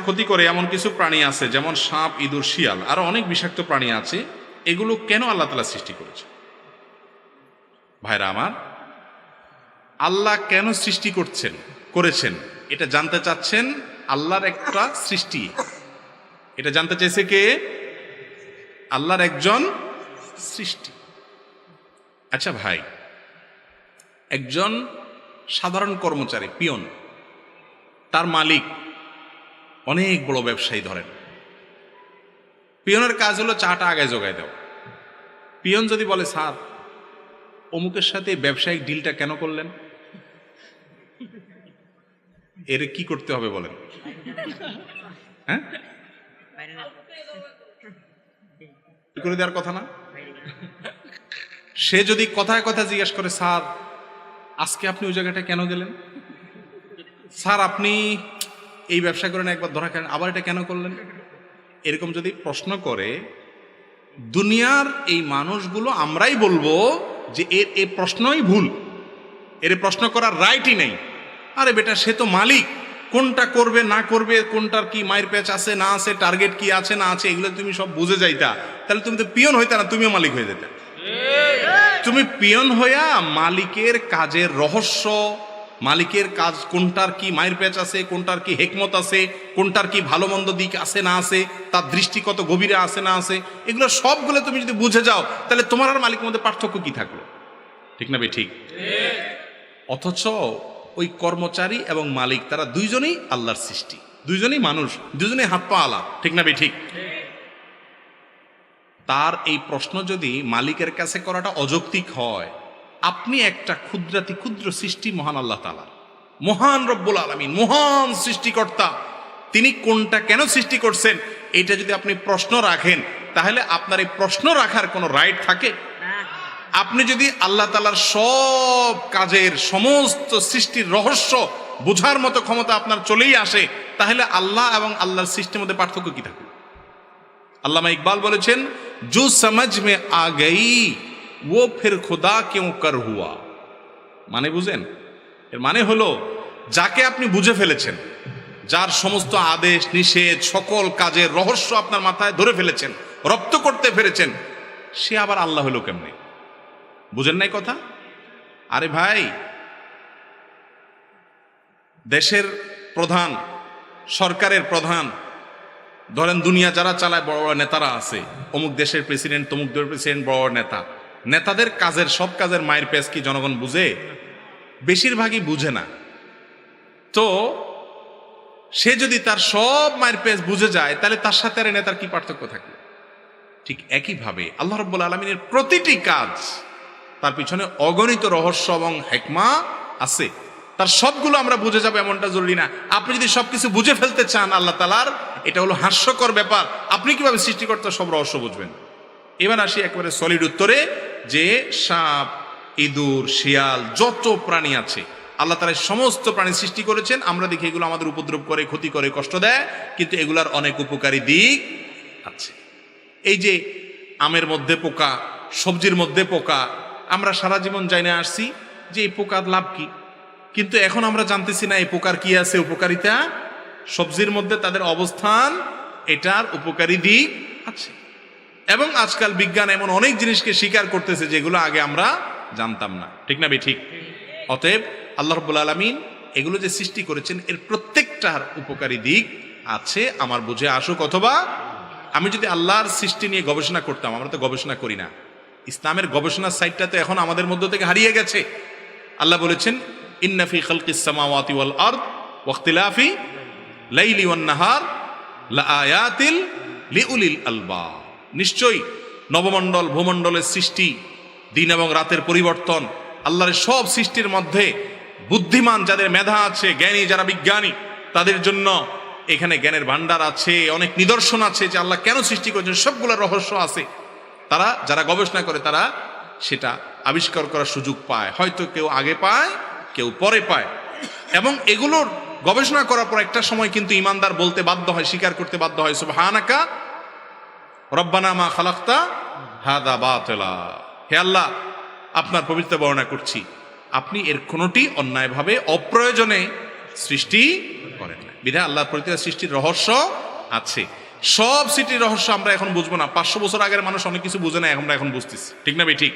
ক্ষতি করে এমন কিছু প্রাণী আছে, যেমন সাপ, ইঁদুর, শিয়াল, আরো অনেক বিষাক্ত প্রাণী আছে। এগুলো কেন আল্লাহ তাআলা সৃষ্টি করেছে? ভাইরা আমার, আল্লাহ কেন সৃষ্টি করেছেন এটা জানতে চাচ্ছেন। আল্লাহর একটা সৃষ্টি, এটা জানতে চাইছে কে? আল্লাহর একজন সৃষ্টি। আচ্ছা ভাই, একজন সাধারণ কর্মচারী, পিয়ন, তার মালিক অনেক বড় ব্যবসায়ী ধরেন। পিয়নের কাজ হলো চাটা আগে জোগায় দেওয়া। পিয়ন যদি বলে, স্যার অমুকের সাথে ব্যবসায়িক ডিলটা কেন করলেন, এর কি করতে হবে বলেন? হ্যাঁ, করে দেওয়ার কথা না? সে যদি কথায় কথা জিজ্ঞেস করে, স্যার আজকে আপনি ওই জায়গাটা কেন গেলেন, স্যার আপনি এই ব্যবসা করেন, একবার ধরা খেলেন, আবার এটা কেন করলেন, এরকম যদি প্রশ্ন করে, দুনিয়ার এই মানুষগুলো আমরাই বলবো যে এর এই প্রশ্নই ভুল, এর প্রশ্ন করার রাইটই নেই। আরে বেটা, সে তো মালিক, কোনটা করবে না করবে, কোনটার কি মায়ের প্যাচ আছে না আছে, টার্গেট কি আছে না আছে, এগুলো তুমি সব বুঝে যাইতা, তাহলে তুমি তো পিয়ন হইতা না, তুমিও মালিক হয়ে যেতে। তুমি পিয়ন হইয়া মালিকের কাজের রহস্য, মালিকের কাজ কোনটার কি মায়ের প্যাচ আছে, কোনটার কি হেকমত আছে, কোনটার কি ভালো মন্দ দিক আছে না আছে, তার দৃষ্টি কত গভীরে আছে না আছে, এগুলো সবগুলো তুমি যদি বুঝে যাও, তাহলে তোমার আর মালিকের মধ্যে পার্থক্য কি থাকলো? ঠিক না ভাই? ঠিক। অথচ ওই কর্মচারী এবং মালিক তারা দুইজনেই আল্লাহর সৃষ্টি, দুইজনেই মানুষ, দুইজনেই হাত পা আলা। ঠিক না ভাই? ঠিক। তার এই প্রশ্ন যদি মালিকের কাছে করাটা অযৌক্তিক হয়, আপনি একটা ক্ষুদ্রাতি ক্ষুদ্র সৃষ্টি, মহান আল্লাহ তাআলা, মহান রব্বুল আলামিন, মহান সৃষ্টিকর্তা, তিনি কোনটা কেন সৃষ্টি করছেন, এটা যদি আপনি প্রশ্ন রাখেন, তাহলে আপনার এই প্রশ্ন রাখার কোনো রাইট থাকে? আপনি যদি আল্লাহ তাআলার সব কাজের সমস্ত সৃষ্টির রহস্য বোঝার মতো ক্ষমতা আপনার চলেই আসে, তাহলে আল্লাহ এবং আল্লাহর সৃষ্টির মধ্যে পার্থক্য কি থাকে? আল্লামা ইকবাল বলেছেন, জো সমঝ মে আ গই वो फिर खुदा क्यों कर हुआ। মানে বুঝেন? এর মানে হলো, যাকে আপনি বুঝে ফেলেছেন, যার সমস্ত আদেশ নিষেধ সকল কাজের রহস্য আপনার মাথায় ধরে ফেলেছেন, রপ্ত করতে পেরেছেন, সে আবার আল্লাহ হলো কেমনে? বুঝেন নাই কথা? আরে ভাই, দেশের প্রধান, সরকারের প্রধান, ধরেন দুনিয়া যারা চালায়, বড় বড় নেতারা আছে, অমুক দেশের প্রেসিডেন্ট, তমুক দেশের প্রেসিডেন্ট, বড় বড় নেতা, নেতাদের কাজের সব কাজের মায়ের পেজ কি জনগণ বুঝে? বেশিরভাগই বুঝে না। তো সে যদি তার সব মায়ের পেজ বুঝে যায়, তাহলে তার সাথে আর নেতার কি পার্থক্য থাকে? ঠিক একইভাবে আল্লাহ রাব্বুল আলামিনের প্রতিটি কাজ, তার পিছনে অগণিত রহস্য এবং হিকমা আছে। তার সবগুলো আমরা বুঝে যাবো এমনটা জরুরি না। আপনি যদি সবকিছু বুঝে ফেলতে চান আল্লাহ তাআলার, এটা হলো হাস্যকর ব্যাপার। আপনি কিভাবে সৃষ্টিকর্তার সব রহস্য বুঝবেন? এবার আসি একেবারে সলিড উত্তরে, যে সাপ, ইঁদুর, শিয়াল, যত প্রাণী আছে, আল্লাহ তাআলা সমস্ত প্রাণী সৃষ্টি করেছেন। আমরা দেখি এগুলো আমাদের উপদ্রব করে, ক্ষতি করে, কষ্ট দেয়, কিন্তু এগুলার অনেক উপকারী দিক আছে। এই যে আমের মধ্যে পোকা, সবজির মধ্যে পোকা, আমরা সারা জীবন জানে আসছি যে এই পোকার লাভ কি, কিন্তু এখন আমরা জানতেছি না এই পোকার কি আছে, উপকারিতা। সবজির মধ্যে তাদের অবস্থান, এটার উপকারী দিক আছে। এবং আজকাল বিজ্ঞান এমন অনেক জিনিসকে স্বীকার করতেছে যেগুলো আগে আমরা জানতাম না। ঠিক না ভাই? ঠিক। অতএব আল্লাহ রাব্বুল আলামিন এগুলো যে সৃষ্টি করেছেন, এর প্রত্যেকটার উপকারী দিক আছে, আমার বুঝে আসুক অথবা। আমি যদি আল্লাহর সৃষ্টি নিয়ে গবেষণা করতাম, আমরা তো গবেষণা করি না, ইসলামের গবেষণার সাইটটা তো এখন আমাদের মধ্য থেকে হারিয়ে গেছে। আল্লাহ বলেছেন, ইন্না ফি খালকিস সামাওয়াতি ওয়াল আরদ ওয়া ইখতিলাফি লাইলি ওয়ান নাহার লাআয়াতিল লিউলিল আলবাব। নিশ্চয়ই নবমণ্ডল, ভূমণ্ডলের সৃষ্টি, দিন এবং রাতের পরিবর্তন, আল্লাহর সব সৃষ্টির মধ্যে বুদ্ধিমান যাদের মেধা আছে, জ্ঞানী যারা বিজ্ঞানী, তাদের জন্য এখানে জ্ঞানের ভান্ডার আছে, অনেক নিদর্শন আছে যে আল্লাহ কেন সৃষ্টি করেছেন, সবগুলোর রহস্য আছে। তারা যারা গবেষণা করে, তারা সেটা আবিষ্কার করার সুযোগ পায়। হয়তো কেউ আগে পায়, কেউ পরে পায়। এবং এগুলোর গবেষণা করার পর একটা সময় কিন্তু ইমানদার বলতে বাধ্য হয়, স্বীকার করতে বাধ্য হয়, সুবহানাকা রব্বানা মা খালাকতা হাদা বাতিলা। হে আল্লাহ, আপনার পবিত্র বর্ণনা করছি, আপনি এর কোনোটি অন্যায়ভাবে, অপ্রয়োজনে সৃষ্টি করেন না। বিধায় আল্লাহর প্রতি সৃষ্টির রহস্য আছে। সব সৃষ্টির রহস্য আমরা এখন বুঝবো না। 500 বছর আগের মানুষ অনেক কিছু বুঝে না, আমরা এখন বুঝতেছি, ঠিক না ভাই? ঠিক।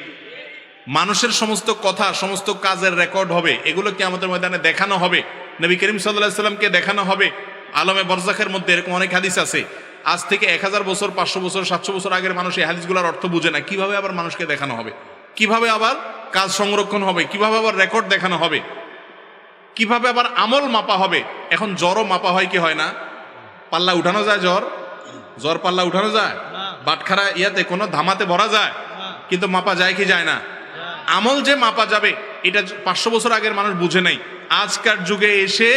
মানুষের সমস্ত কথা, সমস্ত কাজের রেকর্ড হবে, এগুলো কিয়ামতের ময়দানে দেখানো হবে। নবী করিম সাল্লাল্লাহু আলাইহি সাল্লামকে দেখানো হবে আলমে বরজাখের মধ্যে। এরকম অনেক হাদিস আছে। আজ থেকে 1000 বছর, 500 বছর, 700 বছর আগের মানুষ এই হাদিসগুলোর অর্থ বুঝে না। কিভাবে আবার মানুষকে দেখানো হবে? কিভাবে আবার কাজ সংরক্ষণ হবে? কিভাবে আবার রেকর্ড দেখানো হবে? কিভাবে আবার আমল মাপা হবে? এখন জ্বরও মাপা হয় কি হয় না? পাল্লা উঠানো যায়? জ্বর পাল্লা উঠানো যায়? বাটখারা ইয়াতে কোনো ধামাতে ভরা যায়, কিন্তু মাপা যায় কি যায় না? আমল যে মাপা যাবে, এটা 500 বছর আগের মানুষ বুঝে নাই। আজকার যুগে এসে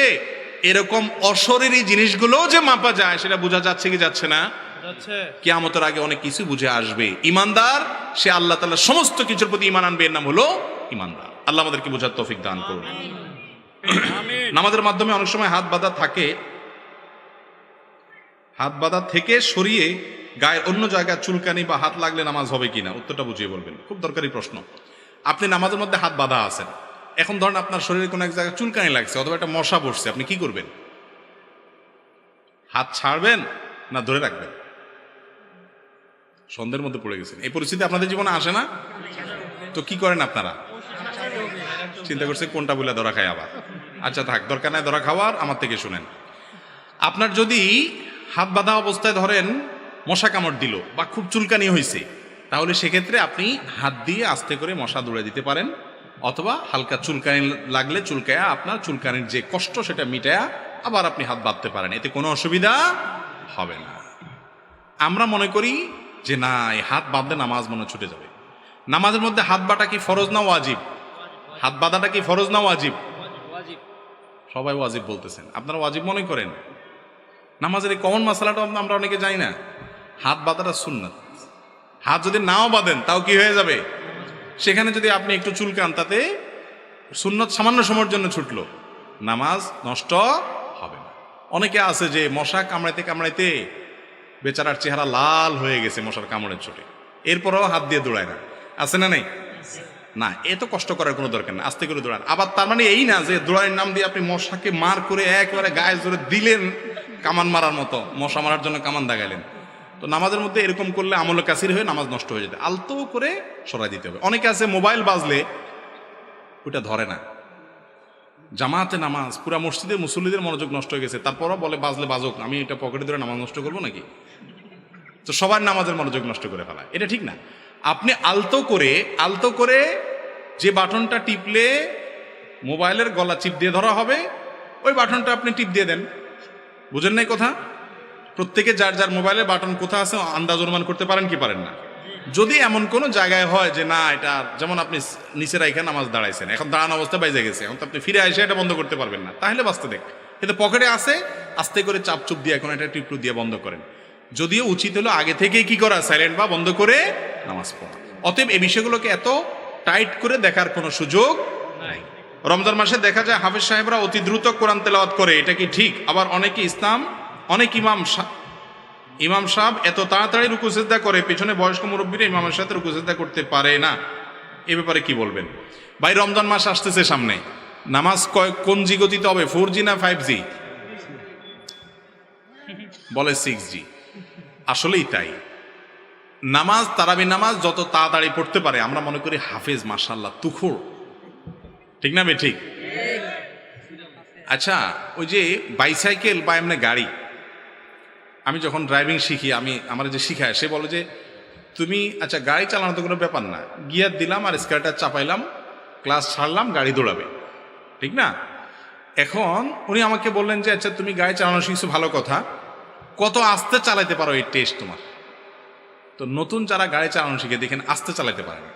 এরকম অশরীরী জিনিসগুলো যে মাপা যায়, সেটা বোঝা যাচ্ছে কি যাচ্ছে না? কিয়ামতের আগে অনেক কিছু বুঝে আসবে। ইমানদার সে আল্লাহ তাআলা সমস্ত কিছুর প্রতি ঈমান আনবে, এর নাম হলো ইমানদার। আল্লাহ আমাদেরকে বোঝার তৌফিক দান করুন। নামাজের মাধ্যমে অনেক সময় হাত বাঁধা থাকে, হাত বাঁধা থেকে সরিয়ে গায়ের অন্য জায়গায় চুলকানি বা হাত লাগলে নামাজ হবে কিনা, উত্তরটা বুঝিয়ে বলবেন। খুব দরকারি প্রশ্ন। আপনি নামাজের মধ্যে হাত বাঁধা আছেন, এখন ধরেন আপনার শরীরে কোনো এক জায়গায় চুলকানি লাগছে অথবা একটা মশা বসছে, আপনি কি করবেন? হাত ছাড়বেন না ধরে রাখবেন? সন্দেহের মধ্যে পড়ে গেছেন। এই পরিস্থিতি আপনাদের জীবনে আসে না? তো কি করেন আপনারা? চিন্তা করছে কোনটা বলে ধরা খায় আবার। আচ্ছা থাক, দরকার নাই ধরা খাওয়ার, আমার থেকে শুনেন। আপনার যদি হাত বাঁধা অবস্থায় ধরেন মশা কামড় দিল বা খুব চুলকানি হয়েছে, তাহলে সেক্ষেত্রে আপনি হাত দিয়ে আস্তে করে মশা দৌড়ে দিতে পারেন, অথবা হালকা চুলকানি লাগলে চুলকায়া আপনার চুলকানির যে কষ্ট সেটা মিটায়া আবার আপনি হাত বাঁধতে পারেন, এতে কোনো অসুবিধা হবে না। আমরা মনে করি যে না, এই হাত বাঁধলে নামাজ মনে ছুটে যাবে। নামাজের মধ্যে হাত বাঁধা কি ফরজ না ওয়াজিব? হাত বাঁধাটা কি ফরজ না ওয়াজিব? সবাই ওয়াজিব বলতেছেন, আপনারা ওয়াজিব মনে করেন। নামাজের এই কমন মাসালাটা আমরা অনেকে জানি না। হাত বাঁধাটা সুন্নাত। হাত যদি নাও বাঁধেন তাও কি হয়ে যাবে? সেখানে যদি আপনি একটু চুলকান, তাতে সুন্নত সামান্য সময়ের জন্য ছুটলো, নামাজ নষ্ট হবে না। অনেকে আছে যে মশা কামড়াইতে কামড়াইতে বেচারার চেহারা লাল হয়ে গেছে মশার কামড়ের চোটে, এরপরেও হাত দিয়ে দৌড়ায় না, আছে না? নেই না, এত কষ্ট করার কোনো দরকার নেই, আস্তে করে দৌড়ান। আবার তার মানে এই না যে দৌড়ানোর নাম দিয়ে আপনি মশাকে মার করে একেবারে গায়ে জোরে দিলেন, কামান মারার মতো মশা মারার জন্য কামান দাগাইলেন। তো নামাজের মধ্যে এরকম করলে আমল কাসির হয়ে নামাজ নষ্ট হয়ে যেতে, আলতো করে সরাই দিতে হবে। অনেকে আছে মোবাইল বাজলে ওটা ধরে না, জামাতে নামাজ, পুরা মসজিদের মুসল্লিদের মনোযোগ নষ্ট হয়ে গেছে, তারপরও বলে বাজলে বাজক, আমি এটা পকেটে ধরে নামাজ নষ্ট করবো নাকি? তো সবার নামাজের মনোযোগ নষ্ট করে ফেলা, এটা ঠিক না। আপনি আলতো করে যে বাটনটা টিপলে মোবাইলের গলা চিপ দিয়ে ধরা হবে, ওই বাটনটা আপনি টিপ দিয়ে দেন। বুঝেন নাই কথা? প্রত্যেকে যার যার মোবাইলের বাটন কোথা আছে আন্দাজ অনুমান করতে পারেন কি পারেন না? যদি এমন কোনো জায়গায় হয় যে না, এটা যেমন আপনি নিচে রাইখা নামাজ দাঁড়াইছেন, এখন দাঁড়ানো অবস্থা বাইজে গেছে, এখন তো আপনি ফিরে এসে এটা বন্ধ করতে পারবেন না, তাহলে বাঁচতে দেখ। কিন্তু পকেটে আছে, আস্তে করে চাপ চুপ দিয়ে এখন এটা টিপটু দিয়ে বন্ধ করেন। যদিও উচিত হলো আগে থেকেই কি করা, সাইলেন্ট বা বন্ধ করে নামাজ পড়া। অতএব এই বিষয়গুলোকে এত টাইট করে দেখার কোনো সুযোগ নাই। রমজান মাসে দেখা যায় হাফেজ সাহেবরা অতি দ্রুত কোরআন তেলাওয়াত করে, এটা কি ঠিক? আবার অনেকে অনেক ইমাম সাহেব এত তাড়াতাড়ি রুকু সিজদা করে, পেছনে বয়স্ক মুরব্বীরা ইমামের সাথে রুকু সিজদা করতে পারে না, এ ব্যাপারে কি বলবেন? ভাই রমজান মাস আসতেছে সামনে, নামাজ কোন জি গতিতে হবে, 4G না 5G? বলে 6G। আসলেই তাই। নামাজ, তারাবি নামাজ যত তাড়াতাড়ি পড়তে পারে আমরা মনে করি হাফেজ মাশাআল্লাহ তুখুর, ঠিক না? ঠিক। আচ্ছা, ওই যে বাইসাইকেল বা এমনি গাড়ি, আমি যখন ড্রাইভিং শিখি, আমার যে শিখায় সে বলে যে তুমি আচ্ছা গাড়ি চালানো তো কোনো ব্যাপার না, গিয়ার দিলাম আর স্কার্টার চাপাইলাম, ক্লাস ছাড়লাম, গাড়ি দৌড়াবে, ঠিক না? এখন উনি আমাকে বললেন যে আচ্ছা তুমি গাড়ি চালানো শিখছো, ভালো কথা, কত আস্তে চালাইতে পারো এই টেস্ট তোমার। তো নতুন যারা গাড়ি চালানো শিখে দেখেন আস্তে চালাইতে পারে না,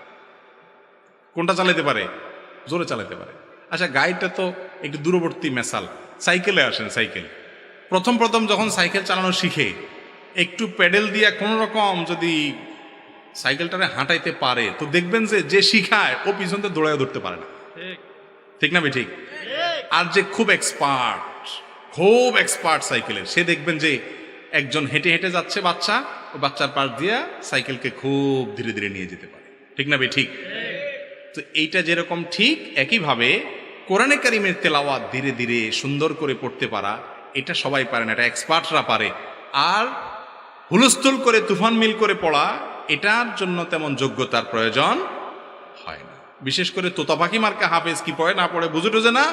কোনটা চালাইতে পারে? জোরে চালাইতে পারে। আচ্ছা গাড়িটা তো একটু দূরবর্তী মেসাল, সাইকেলে আসেন, সাইকেল প্রথম যখন সাইকেল চালানো শিখে একটু প্যাডেল দিয়ে কোনো রকম যদি সাইকেলটারে হাঁটাইতে পারে, তো দেখবেন যে শিখায় ও পিছন থেকে দৌড়ায় ধরতে পারে না, ঠিক না? ঠিক। আর যে খুব এক্সপার্ট সাইকেলের, সে দেখবেন যে একজন হেঁটে হেঁটে যাচ্ছে বাচ্চা, ও বাচ্চার পাশ দিয়ে সাইকেলকে খুব ধীরে ধীরে নিয়ে যেতে পারে, ঠিক না? ঠিক। তো এইটা যেরকম ঠিক, একইভাবে কোরআনে কারিমের তেলাওয়াত ধীরে ধীরে সুন্দর করে পড়তে পারা, এটা সবাই পারে না, এটা এক্সপার্টরা পারে। আর হুলস্থুল করে তুফান মিল করে পড়া, এটার জন্য তেমন যোগ্যতার প্রয়োজন হয় না। বিশেষ করে তোতা পাখি মার্কা হাফেজ কি পড়ে না পড়ে বুঝে টুঝে না,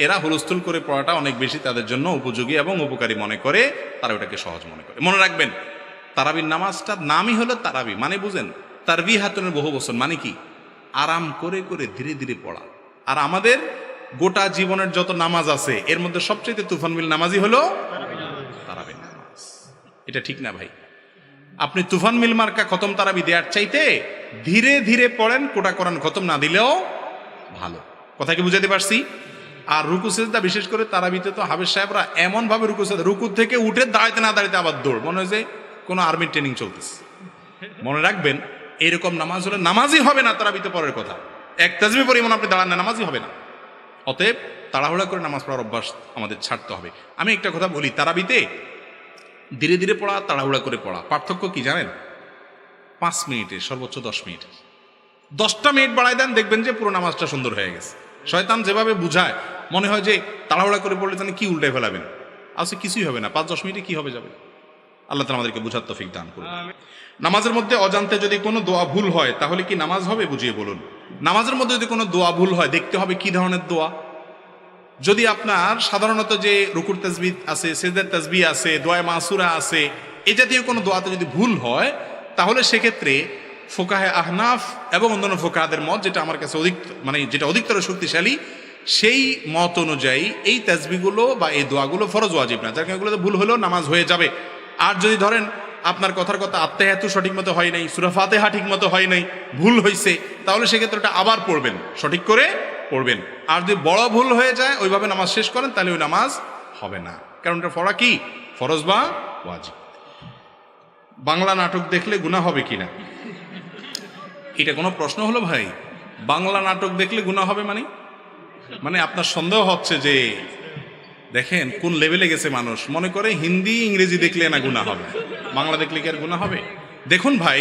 এরা হুলস্থুল করে পড়াটা অনেক বেশি তাদের জন্য উপযোগী এবং উপকারী মনে করে, তারা ওটাকে সহজ মনে করে। মনে রাখবেন, তারাবির নামাজটার নামই হলো তারাবি, মানে বুঝেন তারবি হাতুনের বহু বছর, মানে কি আরাম করে করে ধীরে ধীরে পড়া। আর আমাদের গোটা জীবনের যত নামাজ আছে এর মধ্যে সবচেয়ে তুফান মিল নামাজই হলো তারাবির নামাজ। এটা ঠিক না ভাই? আপনি তুফান মিল মার্কা খতম তারাবি দেওয়ার চাইতে ধীরে ধীরে পড়েন, কোটা কোরআন খতম না দিলেও ভালো। কথা কি বুঝাতে পারছি? আর রুকু সেজদা, বিশেষ করে তারাবিতে তো হাফেজ সাহেবরা এমন ভাবে রুকু সেজদা, রুকু থেকে উঠে দাঁড়াইতে না দাঁড়াইতে আবার দৌড়, মনে হয় যে কোনো আর্মির ট্রেনিং চলতেছে। মনে রাখবেন, এরকম নামাজ হলে নামাজই হবে না তারাবিতে পড়ার কথা। এক তাজবি পরিমাণ আপনি দাঁড়ান না, নামাজই হবে না। অতএব তাড়াহুড়া করে নামাজ পড়ার অভ্যাস আমাদের ছাড়তে হবে। আমি একটা কথা বলি, তারাবিতে ধীরে ধীরে পড়া, তাড়াহুড়া করে পড়া পার্থক্য কি জানেন? 5 মিনিটে, সর্বোচ্চ 10 মিনিট। 10টা মিনিট বাড়াই দেন, দেখবেন যে পুরো নামাজটা সুন্দর হয়ে গেছে। শয়তান যেভাবে বুঝায়, মনে হয় যে তাড়াহুড়া করে পড়লে জানি কি উল্টে ফেলাবেন, আসলে কিছুই হবে না। 5-10 মিনিটে কি হবে যাবে। আল্লাহ তাআলা আমাদেরকে বুঝার তৌফিক দান করুন। নামাজের মধ্যে অজান্তে যদি কোনো দোয়া ভুল হয় তাহলে কি নামাজ হবে, বুঝিয়ে বলুন। নামাজের মধ্যে যদি কোনো দোয়া ভুল হয়, দেখতে হবে কি ধরনের দোয়া। যদি আপনার সাধারণত যে রুকুর তাসবিহ আছে, সিজদার তাসবিহ আছে, দোয়া মাসুরা আছে, এই জাতীয় কোনো দোয়াতে যদি ভুল হয়, তাহলে সেক্ষেত্রে ফোকাহে আহনাফ এবং অন্যান্য ফোকাহাদের মত, যেটা আমার কাছে যেটা অধিকতর শক্তিশালী, সেই মত অনুযায়ী এই তাসবিহগুলো বা এই দোয়াগুলো ফরজ ওয়াজিব না। যার কারণে এগুলোতে ভুল হলেও নামাজ হয়ে যাবে। আর যদি ধরেন আপনার কথার কথা আত্মায়াতু সঠিক মতো হয় নাই, সূরা ফাতিহা ঠিক মতো হয় নাই, ভুল হয়েছে, তাহলে সেক্ষেত্রে ওটা আবার পড়বেন, সঠিক করে পড়বেন। আর যদি বড় ভুল হয়ে যায়, ওইভাবে নামাজ শেষ করেন, তাহলে ওই নামাজ হবে না, কারণ এটা পড়া কি ফরজ বা ওয়াজিব। বাংলা নাটক দেখলে গুনাহ হবে কিনা, এটা কোনো প্রশ্ন হলো ভাই? বাংলা নাটক দেখলে গুনাহ হবে মানে আপনার সন্দেহ হচ্ছে যে, দেখেন কোন লেভেলে গেছে মানুষ, মনে করে হিন্দি ইংরেজি দেখলে না গুনাহ হবে, বাংলা দেখলে কি আর গুনাহ হবে? দেখুন ভাই,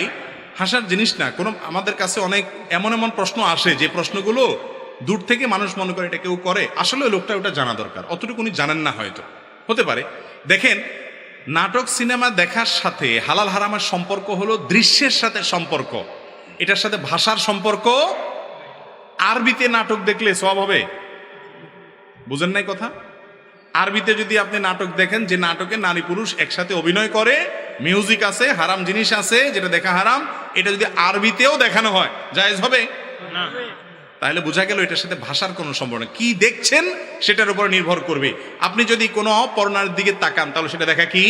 হাসার জিনিস না। আমাদের কাছে অনেক এমন এমন প্রশ্ন আসে, যে প্রশ্নগুলো দূর থেকে মানুষ মনে করে এটা কেউ করে, আসলে লোকটা ওটা জানা দরকার, অতটুকু উনি জানেন না, হয়তো হতে পারে। দেখেন, নাটক সিনেমা দেখার সাথে হালাল হারামের সম্পর্ক হলো দৃশ্যের সাথে সম্পর্ক, এটার সাথে ভাষার সম্পর্ক। আরবিতে নাটক দেখলে সওয়াব হবে, বুঝেন নাই কথা? আরবিতে যদি আপনি নাটক দেখেন, যে নাটকে নারী পুরুষ একসাথে অভিনয় করে, মিউজিক আছে, হারাম জিনিস আছে, যেটা দেখা হারাম, এটা যদি আরবিতেও দেখানো হয়, জায়েজ হবে না? তাহলে বোঝা গেল এটার সাথে ভাষার কোনো সম্পর্ক নেই। কি দেখছেন সেটার উপর নির্ভর করবে। আপনি যদি কোনো পর্নোর দিকে তাকান, তাহলে সেটা দেখা কি,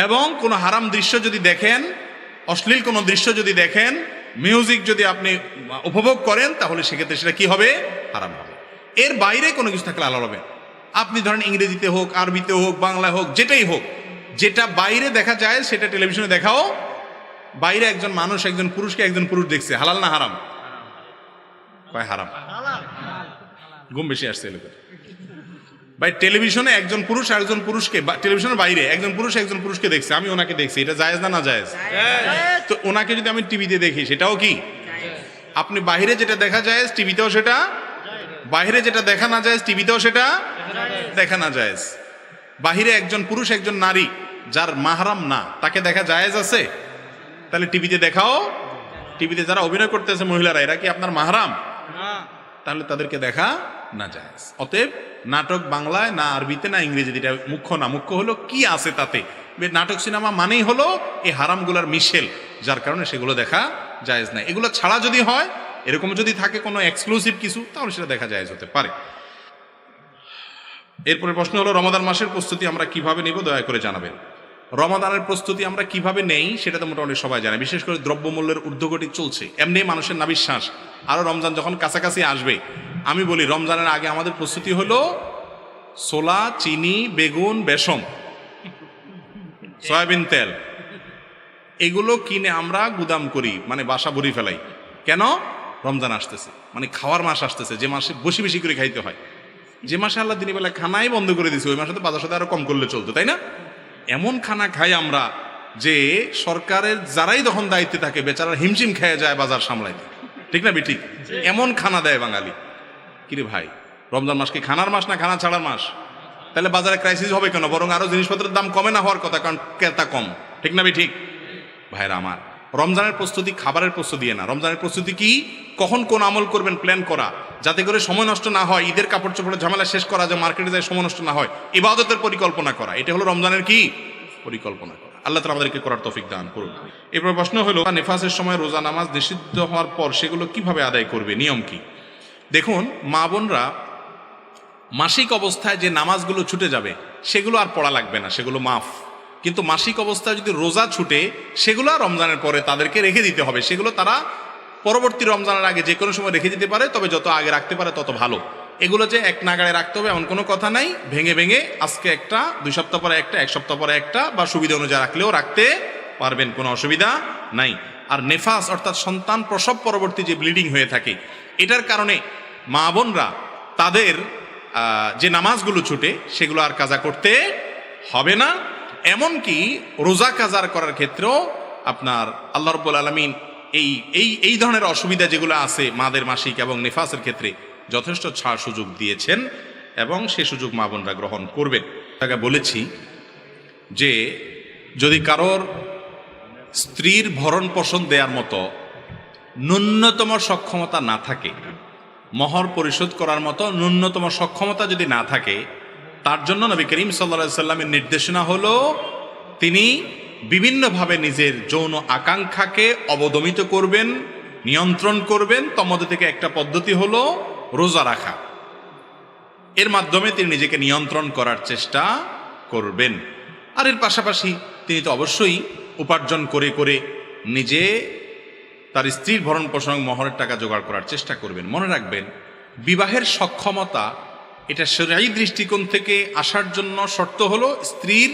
এবং কোনো হারাম দৃশ্য যদি দেখেন, অশ্লীল কোনো দৃশ্য যদি দেখেন, মিউজিক যদি আপনি উপভোগ করেন, তাহলে সেক্ষেত্রে সেটা কি হবে, হারাম হবে। এর বাইরে কোনো কিছু থাকলে হালাল হবে। আপনি ধরেন ইংরেজিতে হোক, আরবিতে হোক, বাংলা হোক, যেটাই হোক, যেটা বাইরে দেখা যায় সেটা টেলিভিশনে দেখাও। বাইরে একজন মানুষ একজন পুরুষকে একজন পুরুষ দেখছে, হালাল না হারাম? কয় হারাম। ঘুম বেশি আসছে এলাকা ভাই। টেলিভিশনে একজন পুরুষ আর একজন পুরুষকে, টেলিভিশনের বাইরে একজন পুরুষ একজন পুরুষকে দেখছে, আমি ওনাকে দেখছি, এটা জায়েজ না, না জায়েজ? তো ওনাকে যদি আমি টিভিতে দেখি, সেটাও কি? আপনি বাইরে যেটা দেখা যায় টিভিতেও সেটা, বাইরে যেটা দেখা না যায় টিভিতেও সেটা দেখা না জায়েজ। বাহিরে একজন পুরুষ একজন নারী যার মাহরাম না, তাকে দেখা জায়েজ আছে? তাহলে টিভিতে দেখাও। টিভিতে যারা অভিনয় করতেছে মহিলারা, এরা কি আপনার মাহরাম? তাহলে তাদেরকে দেখা না জায়েজ। অতএব নাটক বাংলায় না, আরবিতে না, ইংরেজিতে, এটা মুখ্য না। মুখ্য হলো কি আছে তাতে। নাটক সিনেমা মানেই হলো এই হারামগুলার মিশেল, যার কারণে সেগুলো দেখা জায়েজ নাই। এগুলো ছাড়া যদি হয়, এরকম যদি থাকে কোনো এক্সক্লুসিভ কিছু, তাহলে সেটা দেখা জায়েজ হতে পারে। এরপরে প্রশ্ন হলো, রমাদান মাসের প্রস্তুতি আমরা কিভাবে নিব, দয়া করে জানাবেন। রমাদানের প্রস্তুতি আমরা কিভাবে নেই সেটা তো মোটামুটি সবাই জানে। বিশেষ করে দ্রব্যমূল্যের ঊর্ধ্বগতি চলছে, এমনি মানুষের নাবিশ্বাস। আরো রমজান যখন কাছাকাছি আসবে, আমি বলি রমজানের আগে আমাদের প্রস্তুতি হলো ছোলা, চিনি, বেগুন, বেসম, সয়াবিন তেল, এগুলো কিনে আমরা গুদাম করি, মানে বাসা ভরি ফেলাই। কেন? রমজান আসতেছে, মানে খাওয়ার মাস আসতেছে, যে মাসে বেশি বেশি করে খাইতে হয়। যে মাসে আল্লাহ দিনের বেলা খানাই বন্ধ করে দিছে, ওই মাসে তো বাজার সাথে আরো কম করলে চলতো, তাই না? এমন খানা খাই আমরা যে সরকারের যারাই তখন দায়িত্বে থাকে, বেচারা হিমশিম খেয়ে যায় বাজার সামলাইতে, ঠিক না ঠিক? এমন খানা দেয় বাঙালি। কিরে ভাই, রমজান মাস কি খানার মাস না খানা ছাড়ার মাস? তাহলে বাজারে ক্রাইসিস হবে কেন? বরং আরো জিনিসপত্রের দাম কমে না হওয়ার কথা, কারণ ক্রেতা কম। ঠিক না ঠিক? ভাইরা আমার, রমজানের প্রস্তুতি খাবারের প্রস্তুতি দিয়ে না। রমজানের প্রস্তুতি কি? কখন কোন আমল করবেন প্ল্যান করা, যাতে করে সময় নষ্ট না হয়, ঈদের কাপড় চোপড়ের ঝামেলা শেষ করা, যে মার্কেটে যায় সময় নষ্ট না হয়, ইবাদতের পরিকল্পনা করা। এটা হলো রমজানের কি পরিকল্পনা করা। আল্লাহ তাআলা আমাদেরকে করার তৌফিক দান করুন। এরপর প্রশ্ন হলো, নেফাসের সময় রোজা নামাজ নিষিদ্ধ হওয়ার পর সেগুলো কিভাবে আদায় করবে, নিয়ম কি? দেখুন, মা বোনরা মাসিক অবস্থায় যে নামাজগুলো ছুটে যাবে সেগুলো আর পড়া লাগবে না, সেগুলো মাফ। কিন্তু মাসিক অবস্থায় যদি রোজা ছুটে, সেগুলো রমজানের পরে তাদেরকে রেখে দিতে হবে। সেগুলো তারা পরবর্তী রমজানের আগে যে কোনো সময় রেখে দিতে পারে, তবে যত আগে রাখতে পারে তত ভালো। এগুলো যে এক নাগাড়ে রাখতে হবে এমন কোনো কথা নাই। ভেঙে ভেঙে আজকে একটা, 2 সপ্তাহ পরে একটা, 1 সপ্তাহ পরে একটা, বা সুবিধা অনুযায়ী রাখলেও রাখতে পারবেন, কোনো অসুবিধা নাই। আর নেফাস অর্থাৎ সন্তান প্রসব পরবর্তী যে ব্লিডিং হয়ে থাকে, এটার কারণে মা বোনরা তাদের যে নামাজগুলো ছুটে সেগুলো আর কাজা করতে হবে না। এমনকি রোজা কাজা করার ক্ষেত্রেও আপনার আল্লাহ রাব্বুল আলামিন এই ধরনের অসুবিধা যেগুলো আছে মাদের মাসিক এবং নেফাসের ক্ষেত্রে যথেষ্ট ছাড় সুযোগ দিয়েছেন, এবং সে সুযোগ মা বোনরা গ্রহণ করবেন। তাকে বলেছি যে যদি কারোর স্ত্রীর ভরণ পোষণ দেওয়ার মতো ন্যূনতম সক্ষমতা না থাকে, মহর পরিশোধ করার মতো ন্যূনতম সক্ষমতা যদি না থাকে, তার জন্য নবী করিম সাল্লাল্লাহু আলাইহি সাল্লামের নির্দেশনা হলো তিনি বিভিন্নভাবে নিজের যৌন আকাঙ্ক্ষাকে অবদমিত করবেন, নিয়ন্ত্রণ করবেন। তার মধ্যে থেকে একটা পদ্ধতি হলো রোজা রাখা। এর মাধ্যমে তিনি নিজেকে নিয়ন্ত্রণ করার চেষ্টা করবেন। আর এর পাশাপাশি তিনি তো অবশ্যই উপার্জন করে করে নিজে তার স্ত্রীর ভরণ পোষণ মহরের টাকা জোগাড় করার চেষ্টা করবেন। মনে রাখবেন, বিবাহের সক্ষমতা এটা শরঈ দৃষ্টিকোণ থেকে আসার জন্য শর্ত হলো স্ত্রীর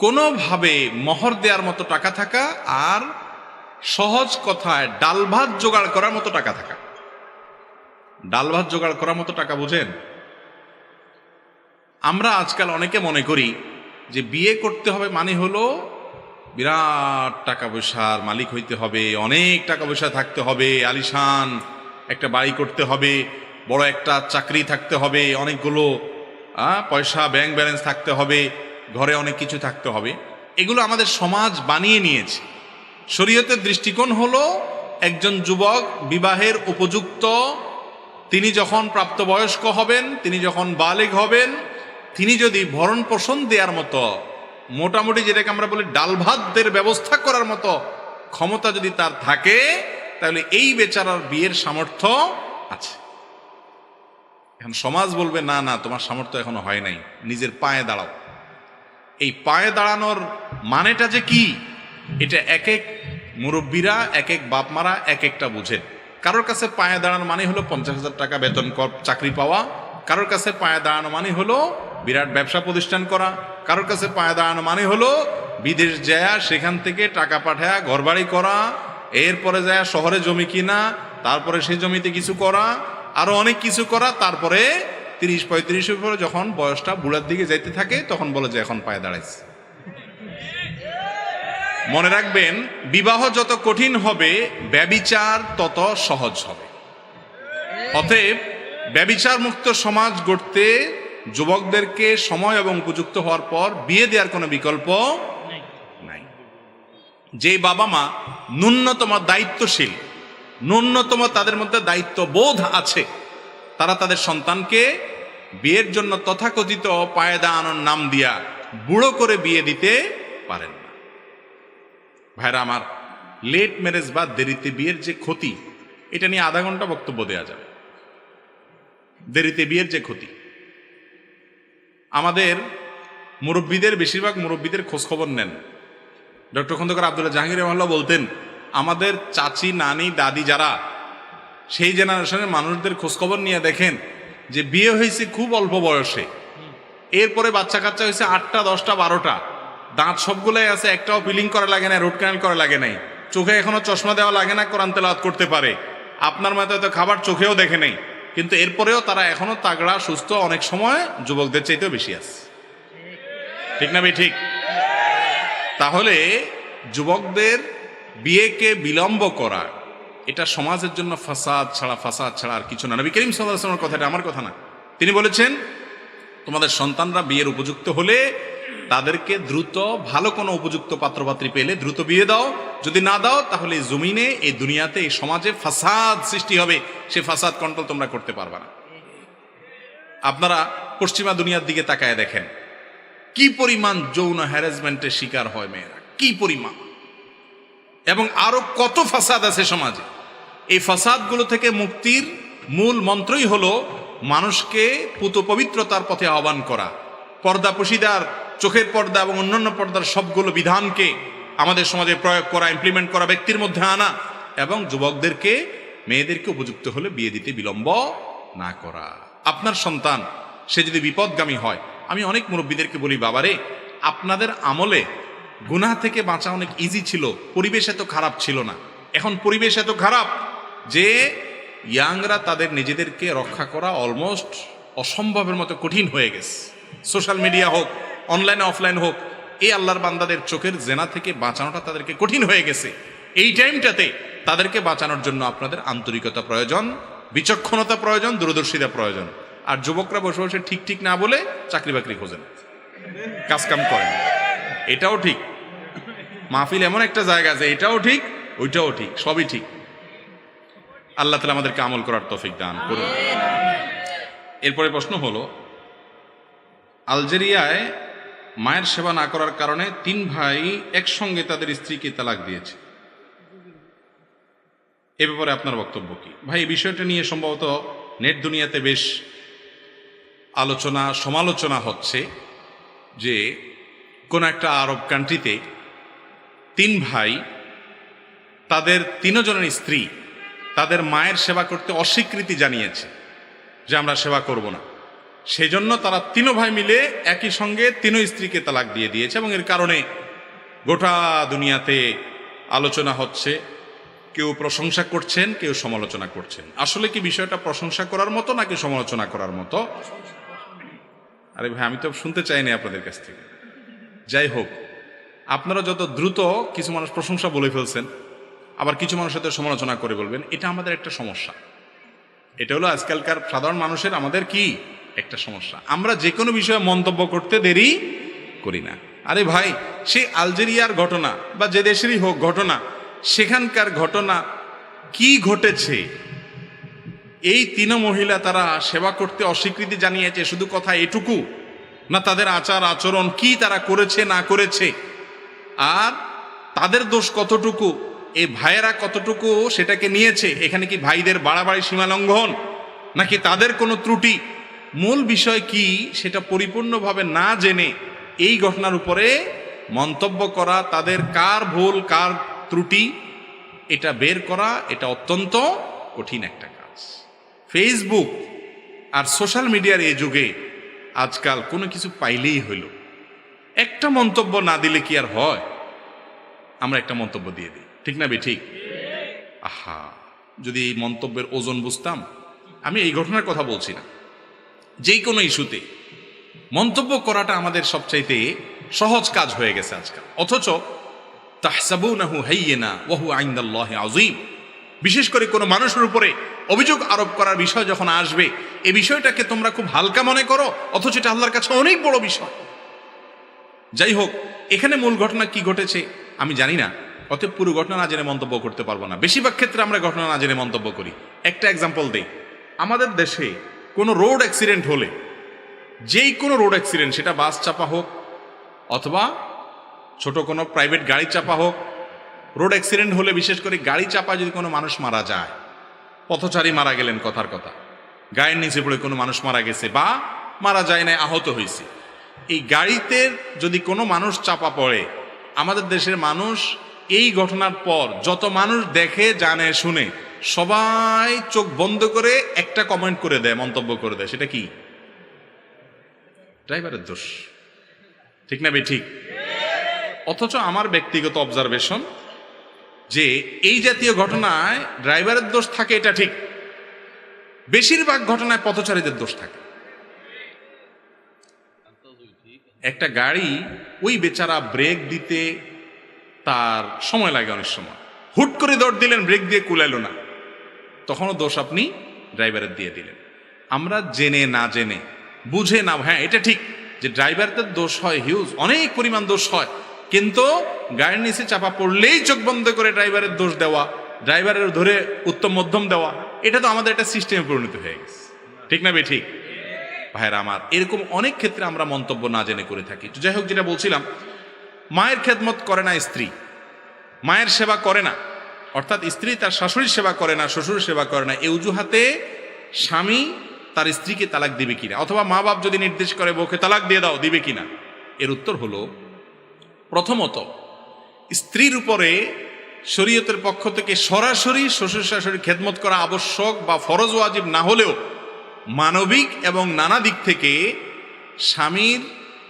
কোনোভাবে মহর দেওয়ার মতো টাকা থাকা, আর সহজ কথায় ডাল ভাত জোগাড় করার মতো টাকা থাকা। ডাল ভাত জোগাড় করার মতো টাকা বুঝেন? আমরা আজকাল অনেকে মনে করি যে বিয়ে করতে হবে মানে হলো বিরাট টাকা পয়সার মালিক হইতে হবে, অনেক টাকা পয়সা থাকতে হবে, আলিশান একটা বাড়ি করতে হবে, বড় একটা চাকরি থাকতে হবে, অনেকগুলো পয়সা ব্যাংক ব্যালেন্স থাকতে হবে, ঘরে অনেক কিছু থাকতে হবে। এগুলো আমাদের সমাজ বানিয়ে নিয়েছে। শরীয়তের দৃষ্টিকোণ হলো একজন যুবক বিবাহের উপযুক্ত, তিনি যখন প্রাপ্তবয়স্ক হবেন, তিনি যখন বালেগ হবেন, তিনি যদি ভরণ পোষণ দেওয়ার মতো মোটামুটি যেটাকে আমরা বলি ডাল ভাতদের ব্যবস্থা করার মতো ক্ষমতা যদি তার থাকে, তাহলে এই বেচারার বিয়ের সামর্থ্য আছে। এখন সমাজ বলবে না না, তোমার সামর্থ্য এখনো হয় নাই, নিজের পায়ে দাঁড়াও। এই পায়ে দাঁড়ানোর মানেটা যে কি, এটা এক এক মুরব্বীরা, এক এক বাপ মারা এক একটা বুঝেন। কারোর কাছে পায়ে দাঁড়ানো মানে হলো 50,000 টাকা বেতন চাকরি পাওয়া, কারোর কাছে পায়ে দাঁড়ানো মানে হলো বিরাট ব্যবসা প্রতিষ্ঠান করা, কারোর কাছে পায়ে দাঁড়ানো মানে হলো বিদেশ যায় সেখান থেকে টাকা পাঠায় ঘরবাড়ি করা, এরপরে যায় শহরে জমি কিনা, তারপরে সেই জমিতে কিছু করা, আরো অনেক কিছু করা, তারপরে 30-35 পরে যখন বয়সটা বুড়ার দিকে যাইতে থাকে তখন বলে যে এখন পায়ে দাঁড়াইছে। মনে রাখবেন, বিবাহ যত কঠিন হবে ব্যভিচার তত সহজ হবে। অতএব ব্যভিচার মুক্ত সমাজ গড়তে যুবকদেরকে সময় এবং উপযুক্ত হওয়ার পর বিয়ে দেওয়ার কোনো বিকল্প নাই। যে বাবা মা ন্যূনতম দায়িত্বশীল, ন্যূনতম তাদের মধ্যে দায়িত্ববোধ আছে, তারা তাদের সন্তানকে বিয়ের জন্য তথাকথিত পায়ে দাঁড়ানোর নাম দিয়া বুড়ো করে বিয়ে দিতে পারেন না। ভাইরা আমার, লেট ম্যারেজ বা দেরিতে বিয়ের যে ক্ষতি, এটা নিয়ে আধা ঘন্টা বক্তব্য দেওয়া যাবে। দেরিতে বিয়ের যে ক্ষতি, আমাদের মুরব্বীদের, বেশিরভাগ মুরব্বীদের খোঁজখবর নেন। ডক্টর খন্দকার আব্দুল্লাহ জাহাঙ্গীর রহমাল্লাহ বলতেন, আমাদের চাচি নানি দাদি যারা সেই জেনারেশনের মানুষদের খোঁজখবর নিয়ে দেখেন যে বিয়ে হয়েছে খুব অল্প বয়সে, এরপরে বাচ্চা কাচ্চা হয়েছে 8টা 10টা 12টা, দাঁত সবগুলাই আছে, একটাও পিলিং করা লাগে না, রুট ক্যানাল করা লাগে নাই, চোখে এখনো চশমা দেওয়া লাগে না, কোরআন তেলাওয়াত করতে পারে, আপনার মতো হয়তো খাবার চোখেও দেখে নেই, কিন্তু এরপরেও তারা এখনো তাগড়া সুস্থ, অনেক সময় যুবকদের চাইতেও বেশি আছে। ঠিক না ভাই? ঠিক। তাহলে যুবকদের বিয়েকে বিলম্ব করা, এটা সমাজের জন্য ফাসাদ ছাড়া আর কিছু না। নবী করিম সাল্লাল্লাহু আলাইহি ওয়াসাল্লামের কথাটা আমার কথা না। তিনি বলেছেন, তোমাদের সন্তানরা বিয়ের উপযুক্ত হলে তাদেরকে দ্রুত ভালো কোনো উপযুক্ত পাত্রপাত্রী পেলে দ্রুত বিয়ে দাও, যদি না দাও তাহলে এই জমিনে, এই দুনিয়াতে, এই সমাজে ফাসাদ সৃষ্টি হবে, সে ফাসাদ কন্ট্রোল তোমরা করতে পারবে না। আপনারা পশ্চিমা দুনিয়ার দিকে তাকায় দেখেন কি পরিমাণ যৌন হ্যারাসমেন্টের শিকার হয় মেয়েরা, কি পরিমাণ, এবং আরো কত ফাসাদ আছে সমাজে। এই ফাসাদগুলো থেকে মুক্তির মূল মন্ত্রই হলো মানুষকে পুত পবিত্রতার পথে আহ্বান করা, পর্দা পশিদার, চোখের পর্দা এবং অন্যান্য পর্দার সবগুলো বিধানকে আমাদের সমাজে প্রয়োগ করা, ইমপ্লিমেন্ট করা, ব্যক্তির মধ্যে আনা, এবং যুবকদেরকে, মেয়েদেরকে উপযুক্ত হলে বিয়ে দিতে বিলম্ব না করা। আপনার সন্তান সে যদি বিপদগামী হয়, আমি অনেক মুরব্বীদেরকে বলি, বাবারে আপনাদের আমলে গুনাহ থেকে বাঁচা অনেক ইজি ছিল, পরিবেশ এত খারাপ ছিল না। এখন পরিবেশ এত খারাপ যে ইয়াংরা তাদের নিজেদেরকে রক্ষা করা অলমোস্ট অসম্ভবের মতো কঠিন হয়ে গেছে। সোশ্যাল মিডিয়া হোক, অনলাইনে অফলাইন হোক, এই আল্লাহর বান্দাদের চোখের জেনা থেকে বাঁচানোটা তাদেরকে কঠিন হয়ে গেছে। এই টাইমটাতে তাদেরকে বাঁচানোর জন্য আপনাদের আন্তরিকতা প্রয়োজন, বিচক্ষণতা প্রয়োজন, দূরদর্শিতা প্রয়োজন। আর যুবকরা বসে বসে ঠিক ঠিক না বলে চাকরি বাকরি খোঁজেন, কাজকাম করেন। এটাও ঠিক, মাহফিল এমন একটা জায়গা যে এটাও ঠিক, ওইটাও ঠিক, সবই ঠিক। আল্লাহ তাআলা আমাদেরকে আমল করার তৌফিক দান করুন। এরপরে প্রশ্ন হলো, আলজেরিয়ায় মায়ের সেবা না করার কারণে 3 ভাই একসঙ্গে তাদের স্ত্রীকে তালাক দিয়েছে, এ ব্যাপারে আপনার বক্তব্য কি? ভাই, এই বিষয়টা নিয়ে সম্ভবত নেট দুনিয়াতে বেশ আলোচনা সমালোচনা হচ্ছে যে কোন একটা আরব কান্ট্রিতে 3 ভাই, তাদের 3 জনের স্ত্রী তাদের মায়ের সেবা করতে অস্বীকৃতি জানিয়েছে যে আমরা সেবা করব না। সেজন্য তারা 3 ভাই মিলে একই সঙ্গে 3 স্ত্রীকে তালাক দিয়ে দিয়েছে, এবং এর কারণে গোটা দুনিয়াতে আলোচনা হচ্ছে। কেউ প্রশংসা করছেন, কেউ সমালোচনা করছেন। আসলে কি বিষয়টা প্রশংসা করার মতো নাকি সমালোচনা করার মতো? আরে ভাই, আমি তো শুনতে চাইনি আপনাদের কাছ থেকে। যাই হোক, আপনারা যত দ্রুত কিছু মানুষ প্রশংসা বলে ফেলছেন, আবার কিছু মানুষের সাথে সমালোচনা করে বলবেন, এটা আমাদের একটা সমস্যা। এটা হলো আজকালকার সাধারণ মানুষের আমাদের কি একটা সমস্যা, আমরা যে কোনো বিষয়ে মন্তব্য করতে দেরি করি না। আরে ভাই, সে আলজেরিয়ার ঘটনা বা যে দেশেরই হোক ঘটনা, সেখানকার ঘটনা কি ঘটেছে, এই 3 মহিলা তারা সেবা করতে অস্বীকৃতি জানিয়েছে, শুধু কথা এটুকু না, তাদের আচার আচরণ কি তারা করেছে না করেছে, আর তাদের দোষ কতটুকু, এই ভাইয়েরা কতটুকু সেটাকে নিয়েছে, এখানে কি ভাইদের বাড়াবাড়ি সীমা লঙ্ঘন নাকি তাদের কোনো ত্রুটি, মূল বিষয় কি সেটা পরিপূর্ণভাবে না জেনে এই ঘটনার উপরে মন্তব্য করা, তাদের কার ভুল কার ত্রুটি এটা বের করা, এটা অত্যন্ত কঠিন একটা কাজ। ফেসবুক আর সোশ্যাল মিডিয়ার এই যুগে আজকাল কোনো কিছু পাইলেই হইল, একটা মন্তব্য না দিলে কি আর হয়? আমরা একটা মন্তব্য দিয়ে দিই, ঠিক না? ঠিক। আহা, যদি এই মন্তব্যের ওজন বুঝতাম। আমি এই ঘটনার কথা বলছি না, যেই কোনো ইস্যুতে মন্তব্য করাটা আমাদের সবচাইতে সহজ কাজ হয়ে গেছে আজকাল। অথচ তাহসাবুনাহু হাইয়িনা ওয়া হুয়া ইনদাল্লাহি আযীম, বিশেষ করে কোনো মানুষের উপরে অভিযোগ আরোপ করার বিষয় যখন আসবে, এই বিষয়টাকে তোমরা খুব হালকা মনে করো, অথচ এটা আল্লাহর কাছে অনেক বড় বিষয়। যাই হোক, এখানে মূল ঘটনা কি ঘটেছে আমি জানি না, অতএব পুরো ঘটনা না জেনে মন্তব্য করতে পারবো না। বেশিরভাগ ক্ষেত্রে আমরা ঘটনা না জেনে মন্তব্য করি। একটা এক্সাম্পল দেই, আমাদের দেশে কোনো রোড অ্যাক্সিডেন্ট হলে, যেই কোনো রোড অ্যাক্সিডেন্ট, সেটা বাস চাপা হোক অথবা ছোট কোনো প্রাইভেট গাড়ি চাপা হোক, রোড অ্যাক্সিডেন্ট হলে বিশেষ করে গাড়ি চাপা যদি কোনো মানুষ মারা যায়, পথচারী মারা গেলেন, কথার কথা, গায়ের নিচে পড়ে কোনো মানুষ মারা গেছে বা মারা যায় না, আহত হয়েছে, এই গাড়িতে যদি কোনো মানুষ চাপা পড়ে, আমাদের দেশের মানুষ এই ঘটনার পর যত মানুষ দেখে জানে শুনে সবাই চোখ বন্ধ করে একটা কমেন্ট করে দেয়, মন্তব্য করে দেয়, সেটা কি? ড্রাইভারের দোষ, ঠিক না? ঠিক। অথচ আমার ব্যক্তিগত অবজারভেশন যে এই জাতীয় ঘটনায় ড্রাইভারের দোষ থাকে, এটা ঠিক। বেশিরভাগ ঘটনায় পথচারীদের দোষ থাকে। একটা গাড়ি, ওই বেচারা ব্রেক দিতে তার সময় লাগে, অনেক সময় হুট করে দৌড় দিলেন, ব্রেক দিয়ে কুলাইলো না, তখনও দোষ আপনি ড্রাইভারের দিয়ে দিলেন। আমরা জেনে না জেনে বুঝে না। হ্যাঁ, এটা ঠিক যে ড্রাইভারদের দোষ হয় হিউজ, অনেক পরিমাণ দোষ হয়, কিন্তু গাড়ির নিচে চাপা পড়লেই চোখ বন্ধ করে ড্রাইভারের দোষ দেওয়া, ড্রাইভারের ধরে উত্তম মধ্যম দেওয়া, এটা তো আমাদের একটা সিস্টেমে পরিণত হয়ে গেছে। ঠিক না বে ঠিক? ভাইরা আমার, এরকম অনেক ক্ষেত্রে আমরা মন্তব্য না জেনে করে থাকি। যাই হোক, যেটা বলছিলাম, মায়ের খেদমত করে না স্ত্রী, মায়ের সেবা করে না, অর্থাৎ স্ত্রী তার শাশুড়ির সেবা করে না, শ্বশুরের সেবা করে না, এই অজুহাতে স্বামী তার স্ত্রীকে তালাক দিবে কিনা, অথবা মা বাপ যদি নির্দেশ করে বউকে তালাক দিয়ে দাও, দিবে কিনা? এর উত্তর হলো, প্রথমত স্ত্রীর উপরে শরীয়তের পক্ষ থেকে সরাসরি শ্বশুর শাশুড়ির খেদমত করা আবশ্যক বা ফরজ ওয়াজিব না হলেও মানবিক এবং নানা দিক থেকে স্বামীর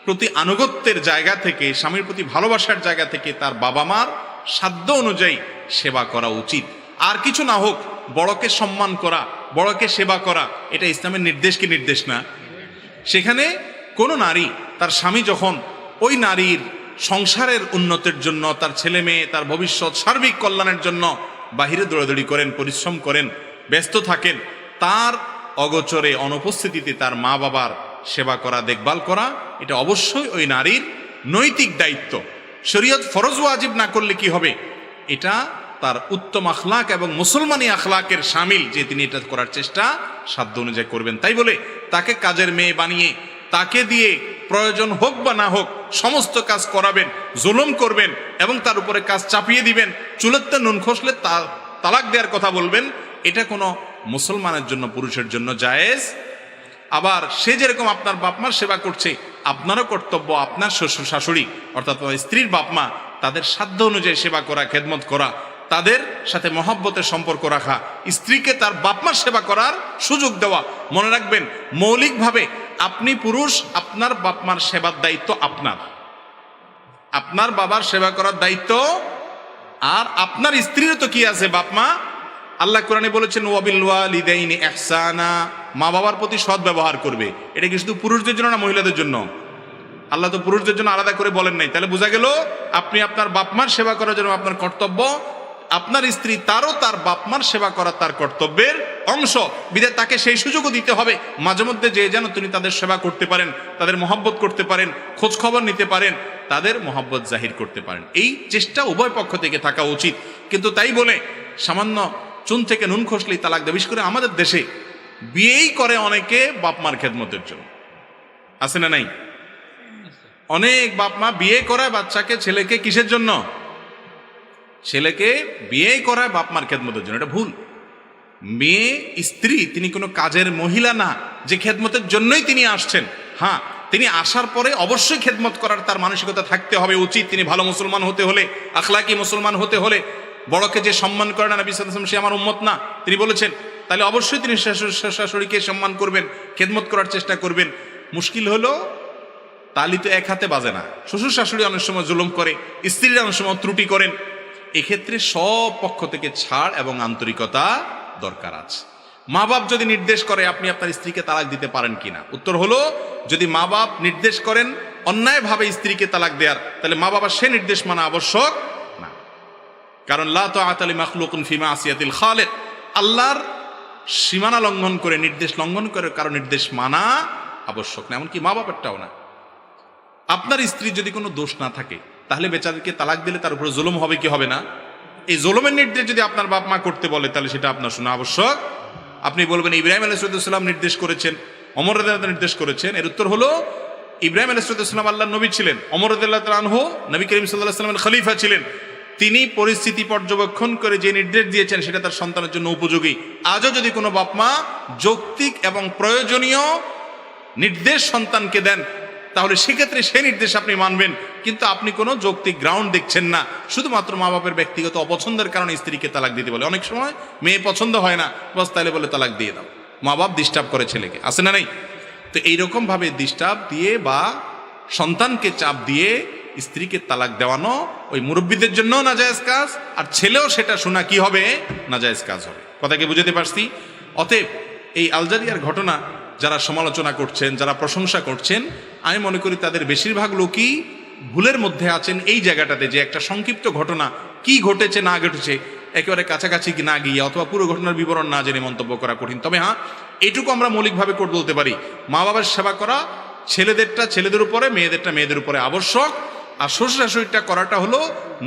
প্রতি আনুগত্যের জায়গা থেকে, স্বামীর প্রতি ভালোবাসার জায়গা থেকে তার বাবা মার সাধ্য অনুযায়ী সেবা করা উচিত। আর কিছু না হোক, বড়কে সম্মান করা, বড়কে সেবা করা, এটা ইসলামের নির্দেশ কি নির্দেশ না? সেখানে কোনো নারী, তার স্বামী যখন ওই নারীর সংসারের উন্নতির জন্য, তার ছেলে মেয়ে, তার ভবিষ্যৎ সার্বিক কল্যাণের জন্য বাহিরে দৌড়াদৌড়ি করেন, পরিশ্রম করেন, ব্যস্ত থাকেন, তার অগোচরে অনুপস্থিতিতে তার মা বাবার সেবা করা, দেখভাল করা, এটা অবশ্যই ওই নারীর নৈতিক দায়িত্ব। শরীয়ত ফরজ ওয়াজিব না করলে কি হবে? এটা তার উত্তম আখলাক এবং মুসলমানি আখলাকের শামিল যে তিনি এটা করার চেষ্টা সাধ্য অনুযায়ী করবেন। তাই বলে তাকে কাজের মেয়ে বানিয়ে, তাকে দিয়ে প্রয়োজন হোক বা না হোক সমস্ত কাজ করাবেন, জুলুম করবেন এবং তার উপরে কাজ চাপিয়ে দিবেন, চুলেতে নুন খসলে তালাক দেওয়ার কথা বলবেন, এটা কোনো মুসলমানের জন্য, পুরুষের জন্য জায়েজ। আবার সে যেরকম আপনার বাপমার সেবা করছে, আপনারও কর্তব্য আপনার শ্বশুর শাশুড়ি অর্থাৎ স্ত্রীর বাপমা, তাদের সাধ্য অনুযায়ী সেবা করা, খেদমত করা, তাদের সাথে মহব্বতের সম্পর্ক রাখা, স্ত্রীকে তার বাপমার সেবা করার সুযোগ দেওয়া। মনে রাখবেন, মৌলিকভাবে আপনি পুরুষ, আপনার বাপমার সেবার দায়িত্ব আপনার, আপনার বাবার সেবা করার দায়িত্ব, আর আপনার স্ত্রীর তো কি আছে, বাপমা। আল্লাহ কোরআনে বলেছেন, ওয়াবিল ওয়ালিদাইনি ইহসানা, মা বাবার প্রতি সৎ ব্যবহার করবে। এটা কি শুধু পুরুষদের জন্য না মহিলাদের জন্য? আল্লাহ তো পুরুষদের জন্য আলাদা করে বলেন নাই। তাহলে বোঝা গেল, আপনি আপনার বাপমার সেবা করার জন্য আপনার কর্তব্য, আপনার স্ত্রী তারও তার বাপমার সেবা করা তার কর্তব্যের অংশ। বিধায় তাকে সেই সুযোগও দিতে হবে মাঝে মধ্যে, যে যেন তিনি তাদের সেবা করতে পারেন, তাদের মহব্বত করতে পারেন, খোঁজ খবর নিতে পারেন, তাদের মহব্বত জাহির করতে পারেন। এই চেষ্টা উভয় পক্ষ থেকে থাকা উচিত। কিন্তু তাই বলে সামান্য চুন থেকে নুন খসলেই তালাক দেয়। বিশেষ করে আমাদের দেশে বিয়েই করে অনেকে বাপমার খেদমতের জন্য, আছে না নাই? অনেক বাপমা বিয়ে করায় বাচ্চাকে, ছেলেকে, কিসের জন্য? ছেলেকে বিয়ে করায় বাপমার খেদমতের জন্য। এটা ভুল। মেয়ে স্ত্রী তিনি কোনো কাজের মহিলা না যে খেদমতের জন্যই তিনি আসছেন। হ্যাঁ, তিনি আসার পরে অবশ্যই খেদমত করার তার মানসিকতা থাকতে হবে, উচিত। তিনি ভালো মুসলমান হতে হলে, আখলাকি মুসলমান হতে হলে, বড়কে যে সম্মান করে না নবী সাল্লাল্লাহু আলাইহি ওয়াসাল্লাম, সে আমার উম্মত না তিনি বলেছেন, তাহলে অবশ্যই তিনি শাশুড়িকে সম্মান করবেন, খেদমত করার চেষ্টা করবেন। মুশকিল হলো, তালি তো এক হাতে বাজে না। শ্বশুর শাশুড়ি অনেক সময় জুলুম করে, স্ত্রীরা অনেক সময় ত্রুটি করেন। এক্ষেত্রে সব পক্ষ থেকে ছাড় এবং আন্তরিকতা দরকার আছে। মা বাপ যদি নির্দেশ করে আপনি আপনার স্ত্রীকে তালাক দিতে পারেন কিনা, উত্তর হলো, যদি মা বাপ নির্দেশ করেন অন্যায়ভাবে স্ত্রীকে তালাক দেওয়ার, তাহলে মা বাবার সে নির্দেশ মানা আবশ্যক না। কারণ লা তাআতা লিমাখলুকিন ফি মাসিয়াতিল খালিক, আল্লাহর সীমানা লঙ্ঘন করে, নির্দেশ লঙ্ঘন করে কারো নির্দেশ মানা আবশ্যক না, এমনকি মা বাপেরটাও না। আপনার স্ত্রী যদি কোনো দোষ না থাকে, তাহলে বেচারিকে তালাক দিলে তার উপরে জুলুম হবে কি হবে না? এই জুলুমের নির্দেশ যদি আপনার বাপ মা করতে বলে, তাহলে সেটা আপনার শোনা আবশ্যক। আপনি বলবেন ইব্রাহিম আলাইহিস সালাম নির্দেশ করেছেন, ওমর রাদিয়াল্লাহু আনহু নির্দেশ করেছেন। এর উত্তর হলো, ইব্রাহিম আলাইহিস সালাম আল্লাহর নবী ছিলেন, ওমর রাদিয়াল্লাহু আনহু নবী করিম সাল্লাল্লাহু আলাইহি ওয়াসাল্লামের খলিফা ছিলেন। তিনি পরিস্থিতি পর্যবেক্ষণ করে যে নির্দেশ দিয়েছেন সেটা তার সন্তানের জন্য উপযোগী। আজও যদি কোনো বাপ মা যৌক্তিক এবং প্রয়োজনীয় নির্দেশ সন্তানকে দেন, তাহলে সেক্ষেত্রে সেই নির্দেশ আপনি মানবেন। কিন্তু আপনি কোনো যৌক্তিক গ্রাউন্ড দেখছেন না, শুধুমাত্র মা বাপের ব্যক্তিগত অপছন্দের কারণে স্ত্রীকে তালাক দিতে বলে। অনেক সময় মেয়ে পছন্দ হয় না, বাস তাহলে বলে তালাক দিয়ে দাও। মা বাপ ডিস্টার্ব করে ছেলেকে, আছে না নেই? তো এইরকম ভাবে ডিস্টার্ব দিয়ে বা সন্তানকে চাপ দিয়ে স্ত্রীকে তালাক দেওয়ানো ওই মুরব্বীদের জন্য নাজায়েজ কাজ, আর ছেলেও সেটা শোনা কি হবে, নাজায়েজ কাজ হবে। কথা কি বুঝতে পারছি? অতএব এই আলজারিয়ার ঘটনা যারা সমালোচনা করছেন, যারা প্রশংসা করছেন, আমি মনে করি তাদের বেশিরভাগ লোকই ভুলের মধ্যে আছেন এই জায়গাটাতে, যে একটা সংক্ষিপ্ত ঘটনা কি ঘটেছে না ঘটেছে একেবারে কাছাকাছি না গিয়ে অথবা পুরো ঘটনার বিবরণ না জেনে মন্তব্য করা কঠিন। তবে হ্যাঁ, এটুকু আমরা মৌলিকভাবে করে বলতে পারি, মা বাবার সেবা করা ছেলেদেরটা ছেলেদের উপরে, মেয়েদেরটা মেয়েদের উপরে আবশ্যক। আর শ্বশুর শাশুড়িটা করাটা হলো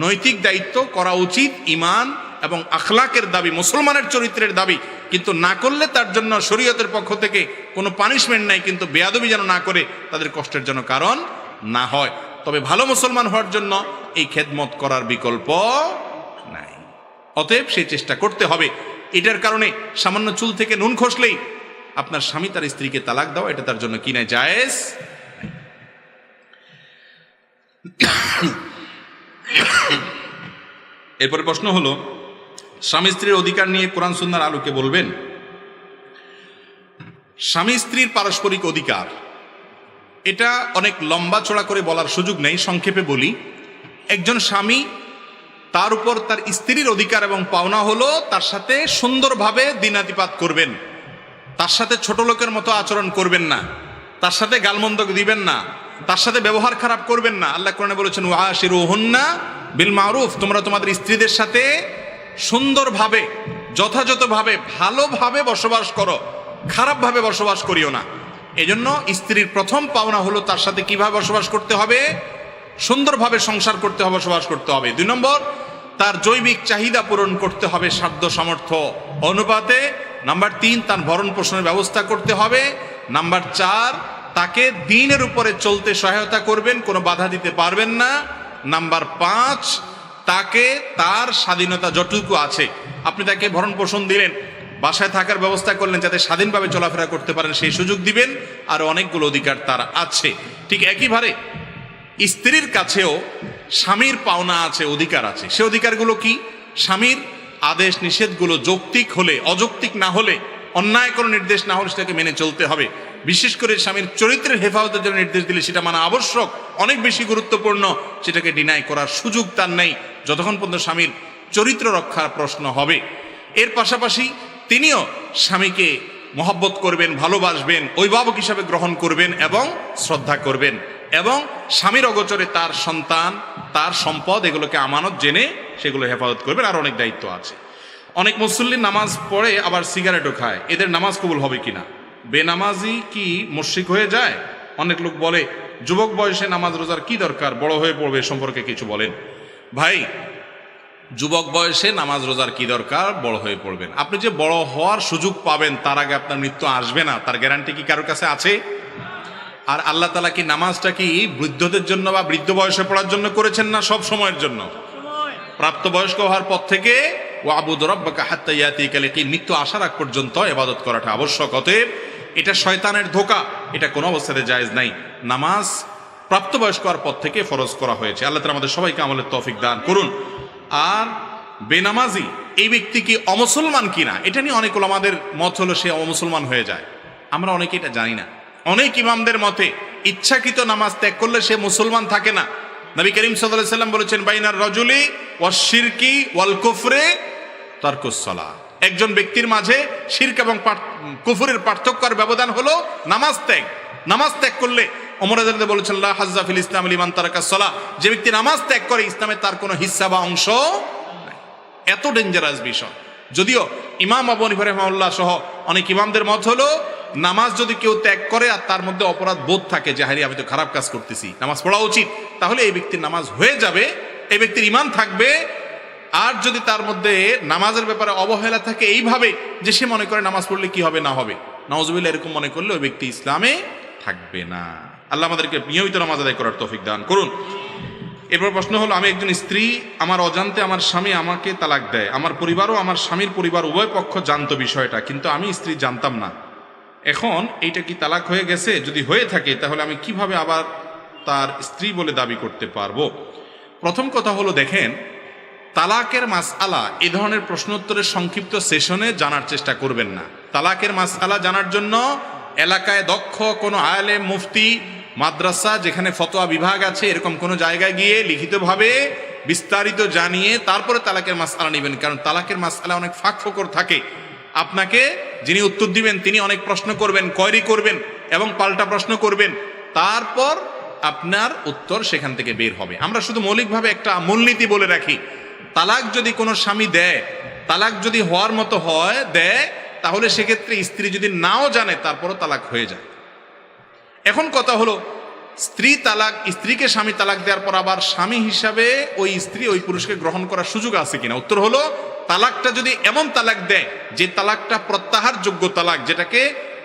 নৈতিক দায়িত্ব, করা উচিত, ইমান এবং আখলাকের দাবি, মুসলমানের চরিত্রের দাবি। কিন্তু না করলে তার জন্য শরীয়তের পক্ষ থেকে কোনো পানিশমেন্ট নাই, কিন্তু বেয়াদবি যেন না করে তাদের কষ্টের জন্য কারণ না হয়। তবে ভালো মুসলমান হওয়ার জন্য এই খেদমত করার বিকল্প নাই, অতএব সেই চেষ্টা করতে হবে। এটার কারণে সামান্য চুল থেকে নুন খসলেই আপনার স্বামী তার স্ত্রীকে তালাক দেওয়া, এটা তার জন্য কি নাই, জায়েজ। এরপরে প্রশ্ন হলো, স্বামী স্ত্রীর অধিকার নিয়ে কোরআন সুন্নাহর আলোকে বলবেন। স্বামী স্ত্রীর পারস্পরিক অধিকার, এটা অনেক লম্বা চড়া করে বলার সুযোগ নেই, সংক্ষেপে বলি। একজন স্বামী, তার উপর তার স্ত্রীর অধিকার এবং পাওনা হলো তার সাথে সুন্দরভাবে দিনাতিপাত করবেন, তার সাথে ছোট লোকের মতো আচরণ করবেন না, তার সাথে গালমন্দ দিবেন না, তার সাথে ব্যবহার খারাপ করবেন না। আল্লাহ কোরআনে বলেছেন, ওয়াশিরুহুন্না বিল মারুফ, তোমরা তোমাদের স্ত্রীদের সাথে সুন্দরভাবে, যথাযথভাবে, ভালোভাবে বসবাস করো, খারাপভাবে বসবাস করিও না। এজন্য স্ত্রীর প্রথম পাওনা হলো তার সাথে কিভাবে বসবাস করতে হবে, সুন্দরভাবে সংসার করতে হবে, বসবাস করতে হবে। 2 নম্বর, তার জৈবিক চাহিদা পূরণ করতে হবে সাধ্য সামর্থ্য অনুপাতে। নাম্বার 3, তার ভরণ পোষণের ব্যবস্থা করতে হবে। নাম্বার 4, তাকে দ্বীনের উপরে চলতে সহায়তা করবেন, কোনো বাধা দিতে পারবেন না। নাম্বার 5, তাকে তার স্বাধীনতা যতটুকু আছে, আপনি তাকে ভরণ পোষণ দিলেন, বাসায় থাকার ব্যবস্থা করলেন, যাতে স্বাধীনভাবে চলাফেরা করতে পারেন, সেই সুযোগ দিবেন। আর অনেকগুলো অধিকার তার আছে। ঠিক একইভাবে স্ত্রীর কাছেও স্বামীর পাওনা আছে, অধিকার আছে। সে অধিকারগুলো কি? স্বামীর আদেশ নিষেধগুলো যৌক্তিক হলে, অযৌক্তিক না হলে, অন্যায় কোনো নির্দেশ না হলে সেটাকে মেনে চলতে হবে। বিশেষ করে স্বামীর চরিত্রের হেফাজতের জন্য নির্দেশ দিলে সেটা মানা আবশ্যক, অনেক বেশি গুরুত্বপূর্ণ। সেটাকে ডিনাই করার সুযোগ তার নেই যতক্ষণ পর্যন্ত স্বামীর চরিত্র রক্ষার প্রশ্ন হবে। এর পাশাপাশি তিনিও স্বামীকে মহব্বত করবেন, ভালোবাসবেন, অভিভাবক হিসাবে গ্রহণ করবেন এবং শ্রদ্ধা করবেন, এবং স্বামীর অগোচরে তার সন্তান, তার সম্পদ, এগুলোকে আমানত জেনে সেগুলো হেফাজত করবেন। আর অনেক দায়িত্ব আছে। অনেক মুসল্লি নামাজ পড়ে আবার সিগারেটও খায়, এদের নামাজ কবুল হবে কিনা? বেনামাজি কি মুশরিক হয়ে যায়? অনেক লোক বলে, যুবক বয়সে নামাজ রোজার কি দরকার, বড় হয়ে পড়বে, সম্পর্কে কিছু বলেন। ভাই, যুবক বয়সে নামাজ রোজার কি দরকার, বড় হয়ে পড়বেন। আপনি যে বড় হওয়ার সুযোগ পাবেন তার আগে আপনার মৃত্যু আসবে না, তার গ্যারান্টি কি কারোর কাছে আছে? আর আল্লাহ তাআলা কি নামাজটা কি বৃদ্ধদের জন্য বা বৃদ্ধ বয়সে পড়ার জন্য করেছেন না সব সময়ের জন্য? প্রাপ্তবয়স্ক হওয়ার পর থেকে ওয়াবুদ রাব্বাকা হাত্তা ইয়াতিকাল ইয়াকিন, মৃত্যু আসার আগ পর্যন্ত ইবাদত করাটা আবশ্যক। অতএব এটা শয়তানের ধোঁকা, এটা কোনো অবস্থাতে জায়েজ নাই। নামাজ প্রাপ্তবয়স্ক হওয়ার পর থেকে ফরজ করা হয়েছে। আল্লাহ তাআলা আমাদের সবাইকে আমলের তৌফিক দান করুন। আর বেনামাজি এই ব্যক্তি কি অমুসলমান কিনা, এটা নিয়ে অনেক ওলামাদের মত হলো সে অমুসলমান হয়ে যায়। আমরা অনেকে এটা জানি না। অনেক ইমামদের মতে ইচ্ছাকৃত নামাজ ত্যাগ করলে সে মুসলমান থাকে না। নবী করিম সাল্লাল্লাহু আলাইহি ওয়াসাল্লাম বলেছেন, বাইনার রাজুলি ওয়াশ শিরকি ওয়াল কুফরি তারকুস সালাহ, একজন ব্যক্তির মাঝে শিরক এবং কুফরের পার্থক্য আর ব্যবধান হলো নামাজ ত্যাগ। নামাজ ত্যাগ করলে ওমর রাদিয়াল্লাহু আনহু বলেছেন, লা হাজ্জা ফিল ইসলাম লিমান তারাকাস সালাহ, যে ব্যক্তি নামাজ ত্যাগ করে ইসলামে তার কোনো হিস্সা বা অংশ নাই। এত ডেঞ্জারাস বিষয়। যদিও ইমাম আবু হানিফা রাহিমাহুল্লাহ সহ অনেক ইমামদের মত হলো, নামাজ যদি কেউ ত্যাগ করে আর তার মধ্যে অপরাধ বোধ থাকে যে হারি আমি তো খারাপ কাজ করতেছি, নামাজ পড়া উচিত, তাহলে এই ব্যক্তির নামাজ হয়ে যাবে, এই ব্যক্তির ঈমান থাকবে। আর যদি তার মধ্যে নামাজের ব্যাপারে অবহেলা থাকে এইভাবে যে সে মনে করে নামাজ পড়লে কি হবে না হবে, নাউজুবিল্লাহ, এরকম মনে করলে ওই ব্যক্তি ইসলামে থাকবে না। আল্লাহ আমাদেরকে নিয়মিত নামাজ আদায় করার তৌফিক দান করুন। এরপর প্রশ্ন হলো, আমি একজন স্ত্রী, আমার অজান্তে আমার স্বামী আমাকে তালাক দেয়, আমার পরিবারও আমার স্বামীর পরিবার উভয় পক্ষ জানতো বিষয়টা, কিন্তু আমি স্ত্রী জানতাম না। এখন এইটা কি তালাক হয়ে গেছে? যদি হয়ে থাকে তাহলে আমি কিভাবে আবার তার স্ত্রী বলে দাবি করতে পারবো? প্রথম কথা হলো, দেখেন, তালাকের মাসআলা এই ধরনের প্রশ্নোত্তরের সংক্ষিপ্ত সেশনে জানার চেষ্টা করবেন না। তালাকের মাসআলা জানার জন্য এলাকায় দক্ষ কোনো আলেম, মুফতি, মাদ্রাসা, যেখানে ফতোয়া বিভাগ আছে, এরকম কোনো জায়গায় গিয়ে লিখিতভাবে বিস্তারিত জানিয়ে তারপরে তালাকের মাসআলা নেবেন। কারণ তালাকের মাসআলা অনেক ফাঁক ফোকর থাকে। আপনাকে যিনি উত্তর দিবেন তিনি অনেক প্রশ্ন করবেন, কোয়েরি করবেন এবং পাল্টা প্রশ্ন করবেন, তারপর আপনার উত্তর সেখান থেকে বের হবে। আমরা শুধু মৌলিকভাবে একটা মূলনীতি বলে রাখি, তালাক যদি কোনো স্বামী দেয় তালাক যদি হওয়ার মতো হয় দেয়, তাহলে সেক্ষেত্রে স্ত্রী যদি নাও জানে তারপরও তালাক হয়ে যায়। এখন কথা হলো, স্ত্রীকে স্বামী তালাক দেওয়ার পর আবার স্বামী হিসাবে ওই স্ত্রী ওই পুরুষকে গ্রহণ করার সুযোগ আছে কিনা? উত্তর হলো, তালাকটা যদি এমন তালাক দেয় যে তালাকটা প্রত্যাহার যোগ্য তালাক, যেটাকে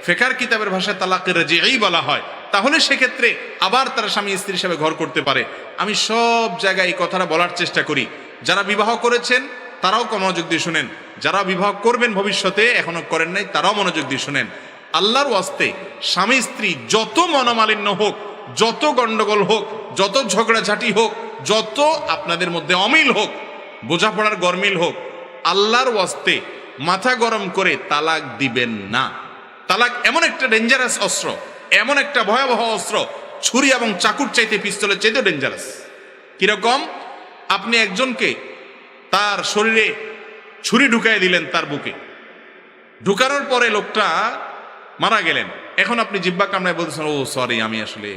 ফিকহের কিতাবের ভাষায় তালাক রাজিঈ বলা হয়, তাহলে সেক্ষেত্রে আবার তারা স্বামী স্ত্রী হিসাবে ঘর করতে পারে। আমি সব জায়গায় এই কথাটা বলার চেষ্টা করি, যারা বিবাহ করেছেন তারাও মনোযোগ দিয়ে শুনেন, যারা বিবাহ করবেন ভবিষ্যতে এখনো করেন নাই তারাও মনোযোগ দিয়ে শুনেন। আল্লাহর ওয়াস্তে স্বামী স্ত্রী যত মনোমালিন্য হোক, যত গন্ডগোল হোক, যত ঝগড়াঝাটি হোক, যত আপনাদের মধ্যে অমিল হোক, বোঝাপড়ার গরমিল হোক, আল্লাহর ওয়াস্তে মাথা গরম করে তালাক দিবেন না। তালাক এমন একটা ডেঞ্জারাস অস্ত্র, এমন একটা ভয়াবহ অস্ত্র, ছুরি এবং চাকুর চাইতে পিস্তলের চাইতে ডেঞ্জারাস। কিরকম? আপনি একজনকে তার শরীরে ছুরি ঢুকাই দিলেন, তার বুকে ঢুকানোর পরে লোকটা মারা গেলেন। এখন আপনি জিহ্বা কামড়ায় বলতেছেন, ও সরি, আমি আসলে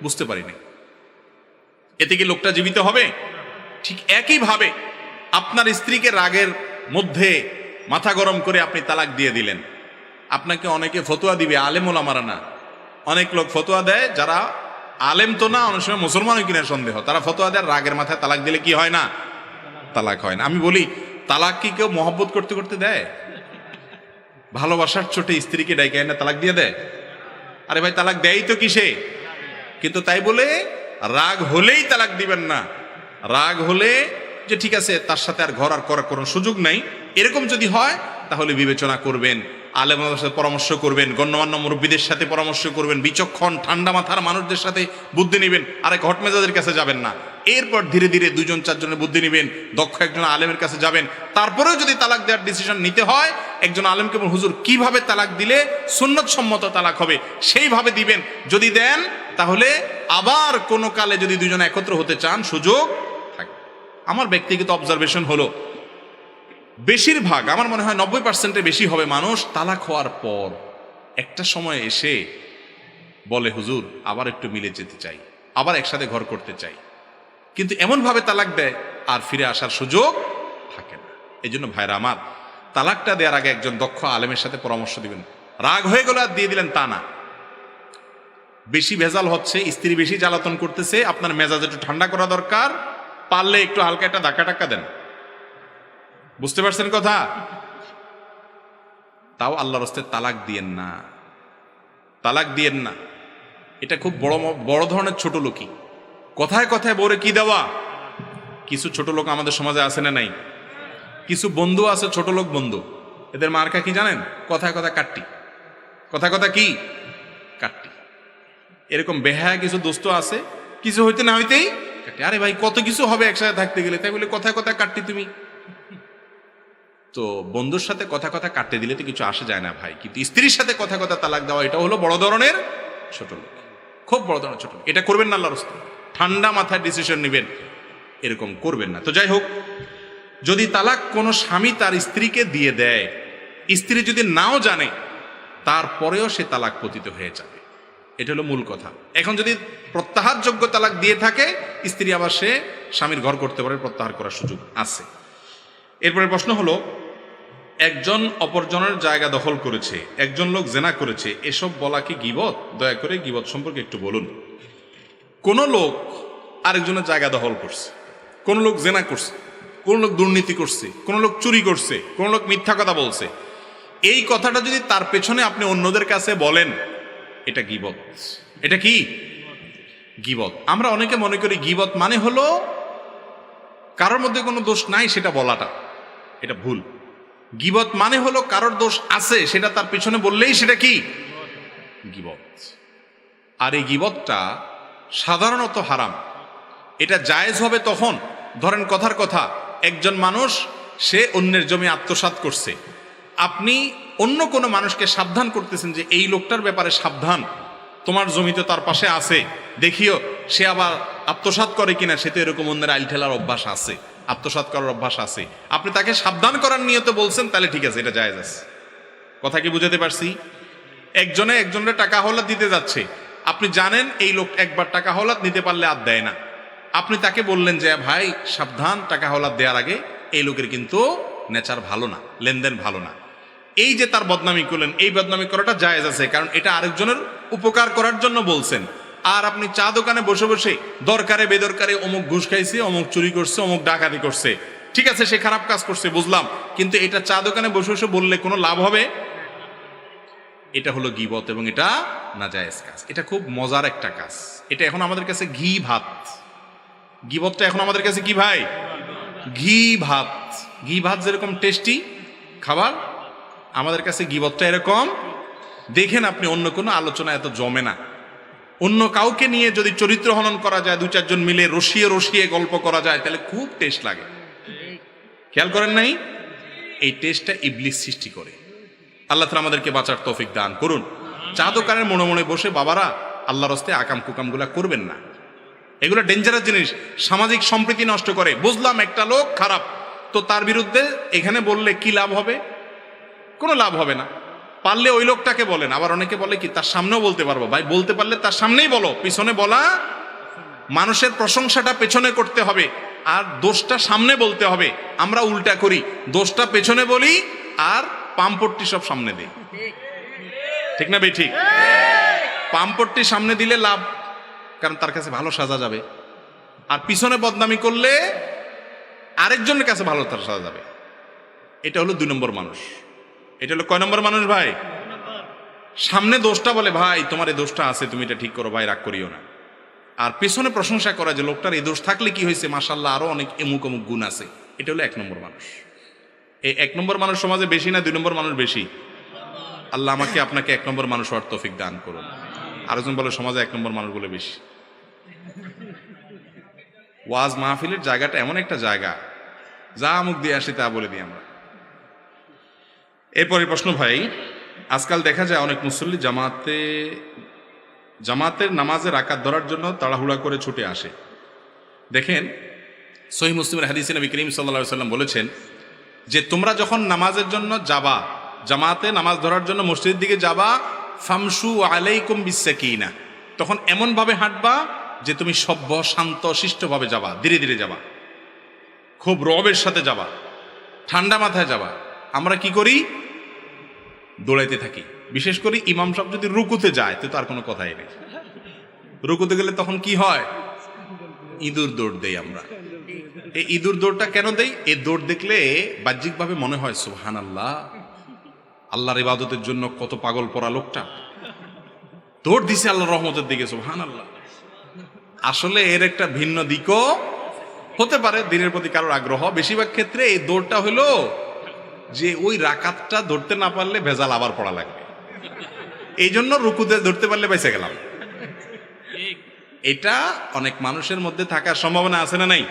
বুঝতে পারিনি। এতে কি লোকটা জীবিত হবে? ঠিক একইভাবে আপনার স্ত্রীকে রাগের মধ্যে মাথা গরম করে আপনি তালাক দিয়ে দিলেন। আপনাকে অনেকে ফতোয়া দিবে, আলেম ওলামারা না, অনেক লোক ফতোয়া দেয় যারা আলেম তো না, অনেক সময় মুসলমানও কিনা সন্দেহ, তারা ফতোয়া দেয় রাগের মাথায় তালাক দিলে কি হয় না? তালাক হয় না। আমি বলি, তালাক কি কেউ মহব্বত করতে করতে দেয়? ভালোবাসার চোটে স্ত্রীকে ডাইকে এনে তালাক দিয়ে দেয়? আরে ভাই, তালাক দেয়ই তো কিসে? কিন্তু তাই বলে রাগ হলেই তালাক দিবেন না। রাগ হলে যে ঠিক আছে তার সাথে আর ঘর আর করার কোনো সুযোগ নাই, এরকম যদি হয় তাহলে বিবেচনা করবেন, আলেমদের সাথে পরামর্শ করবেন, গণ্যমান্য মুরব্বীদের সাথে পরামর্শ করবেন, বিচক্ষণ ঠান্ডা মাথার মানুষদের সাথে বুদ্ধি নেবেন, আর এক হটমেজাদের কাছে যাবেন না। এরপর ধীরে ধীরে দুজন চারজনের বুদ্ধি নেবেন, দক্ষ একজন আলেমের কাছে যাবেন। তারপরেও যদি তালাক দেওয়ার ডিসিশন নিতে হয়, একজন আলেমকে বলুন, হুজুর কিভাবে তালাক দিলে সুন্নত সম্মত তালাক হবে সেইভাবে দিবেন। যদি দেন তাহলে আবার কোনো কালে যদি দুজন একত্র হতে চান সুযোগ থাকে। আমার ব্যক্তিগত অবজারভেশন হলো, বেশিরভাগ, আমার মনে হয় 90%-এর বেশি হবে মানুষ তালাক হওয়ার পর একটা সময় এসে বলে, হুজুর আবার একটু মিলে যেতে চাই, আবার একসাথে ঘর করতে চাই, কিন্তু এমনভাবে তালাক দেয় আর ফিরে আসার সুযোগ থাকে না। এই জন্য ভাইরা আমার, তালাকটা দেওয়ার আগে একজন দক্ষ আলেমের সাথে পরামর্শ দিবেন। রাগ হয়ে গেল আর দিয়ে দিলেন তা না। বেশি ভেজাল হচ্ছে, স্ত্রী বেশি জ্বালাতন করতেছে, আপনার মেজাজ একটু ঠান্ডা করা দরকার, পারলে একটু হালকা একটা ধাক্কা টাক্কা দেন। বুঝতে পারছেন কথা? তাও আল্লাহর রাস্তায় তালাক দিয়েন না, তালাক দিয়েন না। এটা খুব বড় ধরনের ছোট লোকই। কথায় কথায় বউরে কি দেওয়া। কিছু ছোট লোক আমাদের সমাজে আছে না নাই? কিছু বন্ধু আছে, ছোট লোক বন্ধু, এদের মার্কা কি জানেন? কথায় কথা কাট্টি, কথা কথা কি কাট্টি। এরকম বেহায়া কিছু দোস্ত আছে, কিছু হইতে না হইতেই কাট্টি। আরে ভাই, কত কিছু হবে একসাথে থাকতে গেলে, তাই বলে কথায় কথা কাট্টি তুমি। তো বন্ধুর সাথে কথা কথা কাটতে দিলে তো কিছু আসে যায় না ভাই, কিন্তু স্ত্রীর সাথে কথা কথা তালাক দেওয়া, এটা হলো বড় ধরনের ছোট লোক, খুব বড় ধরনের ছোট লোক। এটা করবেন না আল্লাহর রাস্তায়, ঠান্ডা মাথায় ডিসিশন নেবেন, এরকম করবেন না। তো যাই হোক, যদি তালাক কোনো স্বামী তার স্ত্রীকে দিয়ে দেয়, স্ত্রী যদি নাও জানে তারপরেও সে তালাক পতিত হয়ে যাবে, এটা হলো মূল কথা। এখন যদি প্রত্যাহারযোগ্য তালাক দিয়ে থাকে, স্ত্রী আবার সে স্বামীর ঘর করতে পারে, প্রত্যাহার করার সুযোগ আছে। এরপরে প্রশ্ন হলো, একজন অপরজনের জায়গা দখল করেছে, একজন লোক জেনা করেছে, এসব বলা কি গীবত? দয়া করে গীবত সম্পর্কে একটু বলুন। কোন লোক আরেকজনের জায়গা দখল করছে, কোন লোক জেনা করছে, কোন লোক দুর্নীতি করছে, কোন লোক চুরি করছে, কোন লোক মিথ্যা কথা বলছে, এই কথাটা যদি তার পেছনে আপনি অন্যদের কাছে বলেন, এটা গীবত। এটা কি গীবত? আমরা অনেকে মনে করি গীবত মানে হলো কারোর মধ্যে কোনো দোষ নাই সেটা বলাটা, এটা ভুল। গীবত মানে হলো কারোর দোষ আছে সেটা তার পেছনে বললেই সেটা কি গীবত। আর এই গীবতটা সাধারণত হারাম। এটা জায়েজ হবে তখন, ধরেন কথার কথা, একজন মানুষ সে অন্যের জমি আত্মসাৎ করছে, আপনি অন্য কোনো মানুষকে সাবধান করতেছেন যে এই লোকটার ব্যাপারে সাবধান, তোমার জমি তো তার পাশে আছে, দেখিও সে আবার আত্মসাৎ করে কিনা, সে তো এরকম অন্যের আইল ঠেলার অভ্যাস আছে, আত্মসাৎ করার অভ্যাস আছে, আপনি তাকে সাবধান করার নিয়তে বলছেন, তাহলে ঠিক আছে, এটা জায়েজ আছে। কথা কি বুঝাতে পারছি? একজনের টাকা হাওলাত দিতে যাচ্ছে, আপনি জানেন এই লোক একবার টাকা হাওলাত নিতে পারলে আর দেয় না, আপনি তাকে বললেন যে ভাই সাবধান, টাকা হাওলাত দেওয়ার আগে এই লোকের কিন্তু নেচার ভালো না, লেনদেন ভালো না। এই যে তার বদনামি করলেন, এই বদনামি করাটা জায়েজ আছে, কারণ এটা আরেকজনের উপকার করার জন্য বলছেন। আর আপনি চা দোকানে বসে বসে দরকারে বেদরকারে অমুক ঘুষ খাইছে, অমুক চুরি করছে, অমুক ডাকাতি করছে, ঠিক আছে সে খারাপ কাজ করছে বুঝলাম, কিন্তু এটা চা দোকানে বসে বসে বললে কোনো লাভ হবে? এটা হলো গীবত এবং এটা নাজায়েজ কাজ। এটা খুব মজার একটা কাজ। এটা এখন আমাদের কাছে ঘি ভাত। গীবতটা এখন আমাদের কাছে কি ভাই? ঘি ভাত। ঘি ভাত যেরকম টেস্টি খাবার, আমাদের কাছে গীবতটা এরকম। দেখেন আপনি অন্য কোনো আলোচনা এত জমে না। অন্য কাউকে নিয়ে যদি চরিত্র হনন করা যায়, 2-4 জন মিলে রসিয়ে রসিয়ে গল্প করা যায়, তাহলে খুব টেস্ট লাগে। খেয়াল করেন নাই? এই টেস্টটা ইবলিস সৃষ্টি করে। আল্লাহ তাআলা আমাদেরকে বাঁচার তৌফিক দান করুন। চা দোকানের মনে মনে বসে বাবারা আল্লাহর রাস্তায় আকাম কুকামগুলা করবেন না। এগুলো ডেঞ্জারাস জিনিস, সামাজিক সম্প্রীতি নষ্ট করে। বুঝলাম একটা লোক খারাপ, তো তার বিরুদ্ধে এখানে বললে কি লাভ হবে? কোনো লাভ হবে না। পারলে ওই লোকটাকে বলেন। আবার অনেকে বলে কি তার সামনেও বলতে পারবো। ভাই বলতে পারলে তার সামনেই বলো, পিছনে বলা, মানুষের প্রশংসাটা পেছনে করতে হবে আর দোষটা সামনে বলতে হবে। আমরা উল্টা করি, দোষটা পেছনে বলি আর পামপট্টি সব সামনে দেই। ঠিক না ভাই? ঠিক। পামপট্টি সামনে দিলে লাভ, কারণ তার কাছে ভালো সাজা যাবে। আর পিছনে বদনামি করলে আরেকজনের কাছে ভালো তার সাজা যাবে। এটা হলো 2 নম্বর মানুষ। এটা হলো কয় নম্বর মানুষ ভাই? সামনে দোষটা বলে ভাই তোমার এই দোষটা আছে, তুমি এটা ঠিক করো ভাই, রাগ করিও না। আর পেছনে প্রশংসা করা যে লোকটার এই দোষ থাকলে কি হয়েছে, মাশাআল্লাহ আরো অনেক এমুক অমুক গুণ আছে। এটা হলো 1 নম্বর মানুষ। এই 1 নম্বর মানুষ সমাজে বেশি না 2 নম্বর মানুষ বেশি? আল্লাহ আমাকে আপনাকে 1 নম্বর মানুষ হওয়ার তৌফিক দান করুন। আরেকজন বলে সমাজে 1 নম্বর মানুষগুলো বেশি। ওয়াজ মাহফিলের জায়গাটা এমন একটা জায়গা, যা মুখ দিয়ে আসি তা বলে দিই আমরা। এরপরে প্রশ্ন ভাই, আজকাল দেখা যায় অনেক মুসল্লি জামাতের নামাজের রাকাত ধরার জন্য তাড়াহুড়া করে ছুটে আসে। দেখেন সহিহ মুসলিমের হাদিসে নবী করিম সাল্লাল্লাহু আলাইহি ওয়াসাল্লাম বলেছেন যে তোমরা যখন নামাজের জন্য যাবা, জামাতে নামাজ ধরার জন্য মসজিদের দিকে যাবা, ফামশু আলাইকুম বিসাকিনা, তখন এমন ভাবে হাঁটবা যে তুমি সভ্য শান্ত শিষ্টভাবে যাবা, ধীরে ধীরে যাবা, খুব রবের সাথে যাবা, ঠান্ডা মাথায় যাবা। আমরা কি করি? দৌড়াইতে থাকি। বিশেষ করে ইমাম সাহেব যদি রুকুতে যায় তো তার কোনো কথাই নেই। রুকুতে গেলে তখন কি হয়? ইঁদুর দৌড় দেই আমরা। এই ইঁদুর দৌড়টা কেন দেই? এই দৌড় দেখলে বাহ্যিকভাবে মনে হয় সুবহানাল্লাহ, আল্লাহর ইবাদতের জন্য কত পাগল পড়া লোকটা দৌড় দিছে আল্লাহর রহমতের দিকে, সুবহানাল্লাহ। আসলে এর একটা ভিন্ন দিকও হতে পারে, দিনের প্রতি কারোর আগ্রহ। বেশিরভাগ ক্ষেত্রে এই দৌড়টা হলো যে ওই রাকাতটা ধরতে না পারলে ভেজাল আবার পড়া লাগবে, এই জন্য রুকুতে ধরতে পারলে বেঁচে গেলাম। এটা অনেক মানুষের মধ্যে থাকার সম্ভাবনা আছে না নাই?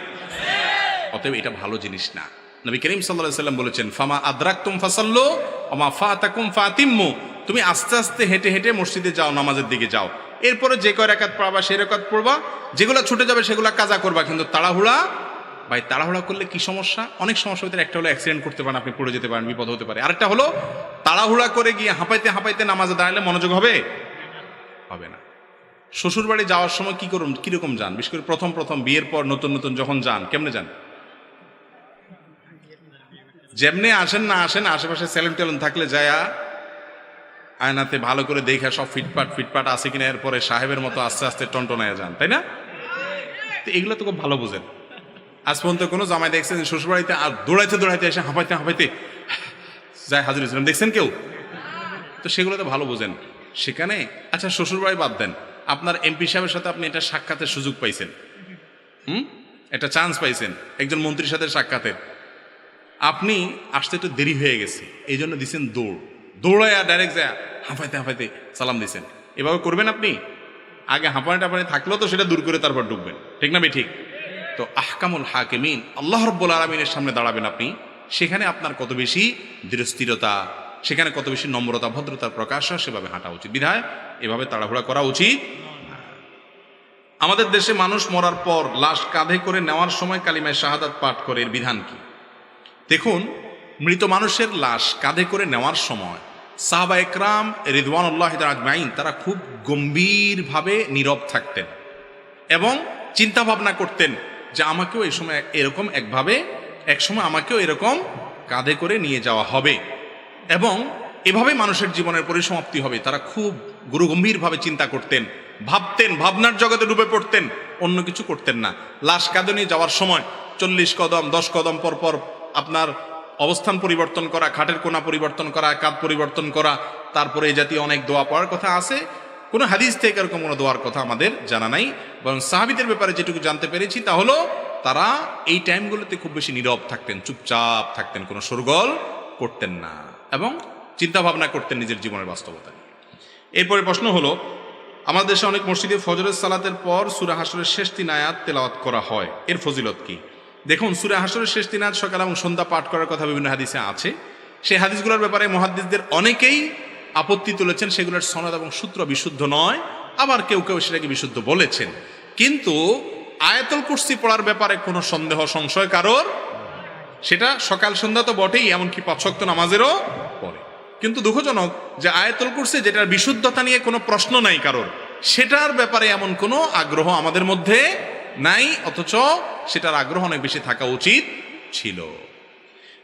অতএব এটা ভালো জিনিস না। নবী করিম সাল্লাল্লাহু আলাইহি ওয়াসাল্লাম বলেছেন ফামা আদরাকতুম ফাসাল্লু ওয়া মা ফাতাকুম ফাতিম্মু, তুমি আস্তে আস্তে হেঁটে হেঁটে মসজিদে যাও, নামাজের দিকে যাও, এরপরে যে কয় রাকাত পড়বা সেই রাকাত পড়বা, যেগুলো ছুটে যাবে সেগুলো কাজা করবা। কিন্তু তাড়াহুড়া, ভাই তাড়াহুড়া করলে কি সমস্যা? অনেক সমস্যা হতে, একটা হলো অ্যাক্সিডেন্ট করতে পারেন, আপনি পড়ে যেতে পারেন, বিপদ হতে পারে। আরেকটা হলো তাড়াহুড়া করে গিয়ে হাঁপাইতে হাঁপাইতে নামাজে দাঁড়ালে মনোযোগ হবে না। শ্বশুর বাড়ি যাওয়ার সময় কি করুন, কিরকম যান? বিশেষ করে প্রথম প্রথম বিয়ের পর নতুন নতুন যখন যান, কেমনে যান? যেমনে আসেন না আসেন, আশেপাশে সেলুন টেলুন থাকলে যায়া আয়নাতে ভালো করে দেখা সব ফিটপাট আছে কিনা, এরপরে সাহেবের মতো আস্তে আস্তে টনটনায় যান, তাই না? তো এগুলো তো খুব ভালো বুঝেন। আজ পর্যন্ত কোনো জামাই দেখছেন শ্বশুরবাড়িতে আর দৌড়াইতে এসে হাঁপাইতে যায় হাজির হয়েছিলাম, দেখছেন কেউ? তো সেগুলো তো ভালো বুঝেন। সেখানে আচ্ছা শ্বশুরবাড়ি বাদ দেন, আপনার এমপি সাহেবের সাথে আপনি এটা সাক্ষাতের সুযোগ পাইছেন, একটা চান্স পাইছেন একজন মন্ত্রীর সাথে সাক্ষাতের, আপনি আসতে একটু দেরি হয়ে গেছে, এই জন্য দিচ্ছেন দৌড়ায় ডাইরেক্ট যায় হাঁপাইতে সালাম দিচ্ছেন। এভাবে করবেন আপনি? আগে হাঁপানি টাপানি থাকলেও তো সেটা দূর করে তারপর ঢুকবেন, ঠিক না ভাই? ঠিক। তো আহকামুল হাকিমিন আল্লাহ রাব্বুল আলামিনের সামনে দাঁড়াবেন আপনি, সেখানে আপনার কত বেশি দৃঢ়স্থিরতা, সেখানে কত বেশি নম্রতা ভদ্রতার প্রকাশ হয়, সেভাবে হাঁটা উচিত। বিধায় এভাবে তাড়াহুড়া করা উচিত। আমাদের দেশে মানুষ মরার পর লাশ কাঁধে করে নেওয়ার সময় কালিমায়ে শাহাদাত পাঠ করে, এর বিধান কি? দেখুন, মৃত মানুষের লাশ কাঁধে করে নেওয়ার সময় সাহাবা একরাম রিদওয়ানুল্লাহি তাআলা আজমাইন তারা খুব গম্ভীরভাবে নীরব থাকতেন এবং চিন্তা ভাবনা করতেন যে আমাকেও এই সময় এরকম এক সময় আমাকেও এরকম কাঁধে করে নিয়ে যাওয়া হবে এবং এভাবে মানুষের জীবনের পরিসমাপ্তি হবে। তারা খুব গুরুগম্ভীরভাবে চিন্তা করতেন, ভাবতেন, ভাবনার জগতে ডুবে পড়তেন, অন্য কিছু করতেন না। লাশ কাঁধে নিয়ে যাওয়ার সময় 40 কদম 10 কদম পর পর আপনার অবস্থান পরিবর্তন করা, খাটের কোণা পরিবর্তন করা, কাঁধ পরিবর্তন করা, তারপরে এই জাতীয় অনেক দোয়া পড়ার কথা আছে। কোনো হাদিস থেকে এরকম কোনো দোয়ার কথা আমাদের জানা নাই, বরং সাহাবীদের ব্যাপারে যেটুকু জানতে পেরেছি তা হলো তারা এই টাইমগুলোতে খুব বেশি নীরব থাকতেন, চুপচাপ থাকতেন, কোনো শোরগোল করতেন না এবং চিন্তা ভাবনা করতেন নিজের জীবনের বাস্তবতা নিয়ে। এরপরে প্রশ্ন হলো, আমাদের দেশে অনেক মসজিদে ফজরের সালাতের পর সূরা হাশরের শেষ 3 আয়াত তেলাওয়াত করা হয়, এর ফজিলত কি? দেখুন, সূরা হাশরের শেষ 3 আয়াত সকাল এবং সন্ধ্যা পাঠ করার কথা বিভিন্ন হাদিসে আছে। সেই হাদিসগুলোর ব্যাপারে মুহাদ্দিসদের অনেকেই আপত্তি তুলেছেন, সেগুলোর সনদ এবং সূত্র বিশুদ্ধ নয়, আবার কেউ কেউ সেটাকে বিশুদ্ধ বলেছেন। কিন্তু আয়াতুল কুরসি পড়ার ব্যাপারে কোনো সন্দেহ সংশয় কারোর, সেটা সকাল সন্ধ্যা তো বটেই, এমনকি 5 ওয়াক্ত নামাজেরও পড়ে। কিন্তু দুঃখজনক যে আয়াতুল কুরসি, যেটার বিশুদ্ধতা নিয়ে কোনো প্রশ্ন নাই কারোর, সেটার ব্যাপারে এমন কোনো আগ্রহ আমাদের মধ্যে নাই, অথচ সেটার আগ্রহ অনেক বেশি থাকা উচিত ছিল।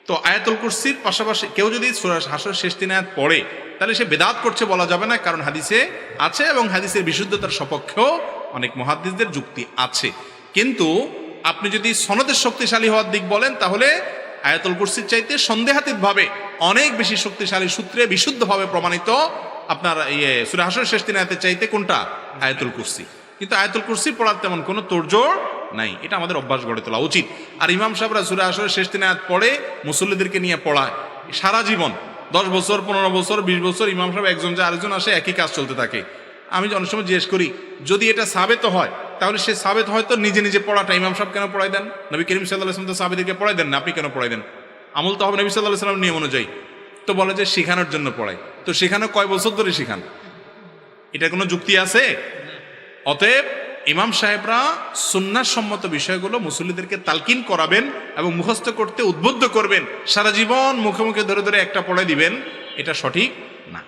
তো আয়াতুল কুরসির পাশাপাশি কেউ যদি সূরা হাশরের শেষ 3 আয়াত পড়ে, তাহলে সে বেদাত করছে বলা যাবে না, কারণ হাদিসে আছে এবং হাদিসের বিশুদ্ধতার সপক্ষেও অনেক মুহাদ্দিসদের যুক্তি আছে। কিন্তু আপনি যদি সনদের শক্তিশালী হওয়ার দিক বলেন, তাহলে আয়াতুল কুরসির চাইতে সন্দেহাতীতভাবে অনেক বেশি শক্তিশালী সূত্রে বিশুদ্ধভাবে প্রমাণিত আপনার সূরা হাশরের শেষ 3 আয়াতের চাইতে কোনটা? আয়াতুল কুরসি। কিন্তু আয়াতুল কুরসি পড়ার তেমন কোনো তোড়জোড় নাই, এটা আমাদের অভ্যাস গড়ে তোলা উচিত। আর ইমাম সাহেবরা সূরা হাশরের শেষ 3 আয়াত পড়ে মুসল্লিদেরকে নিয়ে পড়ায় সারা জীবন, 10 বছর 15 বছর 20 বছর ইমাম সাহেব একজন যে আরেকজন আসে, একই কাজ চলতে থাকে। আমি অনেক সময় জিজ্ঞেস করি, যদি এটা সাবেত হয় তাহলে সে সাবেত হয়তো নিজে নিজে পড়াটা ইমাম সাহেব কেন পড়াই দেন? নবী করিম সাল্লাল্লাহু আলাইহি ওয়াসাল্লাম তো সাহাবীদেরকে পড়াই দেন না, আপনি কেন পড়াই দেন? আমল তো হবে নবী সাল্লাল্লাহু আলাইহি ওয়াসাল্লামের নিয়ম অনুযায়ী। তো বলে যে শেখানোর জন্য পড়াই, তো শেখানো কয় বছর ধরে শেখান? এটা কোনো যুক্তি আছে? অতএব ইমাম সাহেবরা সুন্নাহ সম্মত বিষয়গুলো মুসল্লিদেরকে তালকিন করাবেন এবং মুখস্থ করতে উদ্বুদ্ধ করবেন, সারা জীবন মুখে মুখে ধরে ধরে একটা পড়ে দিবেন, এটা সঠিক না।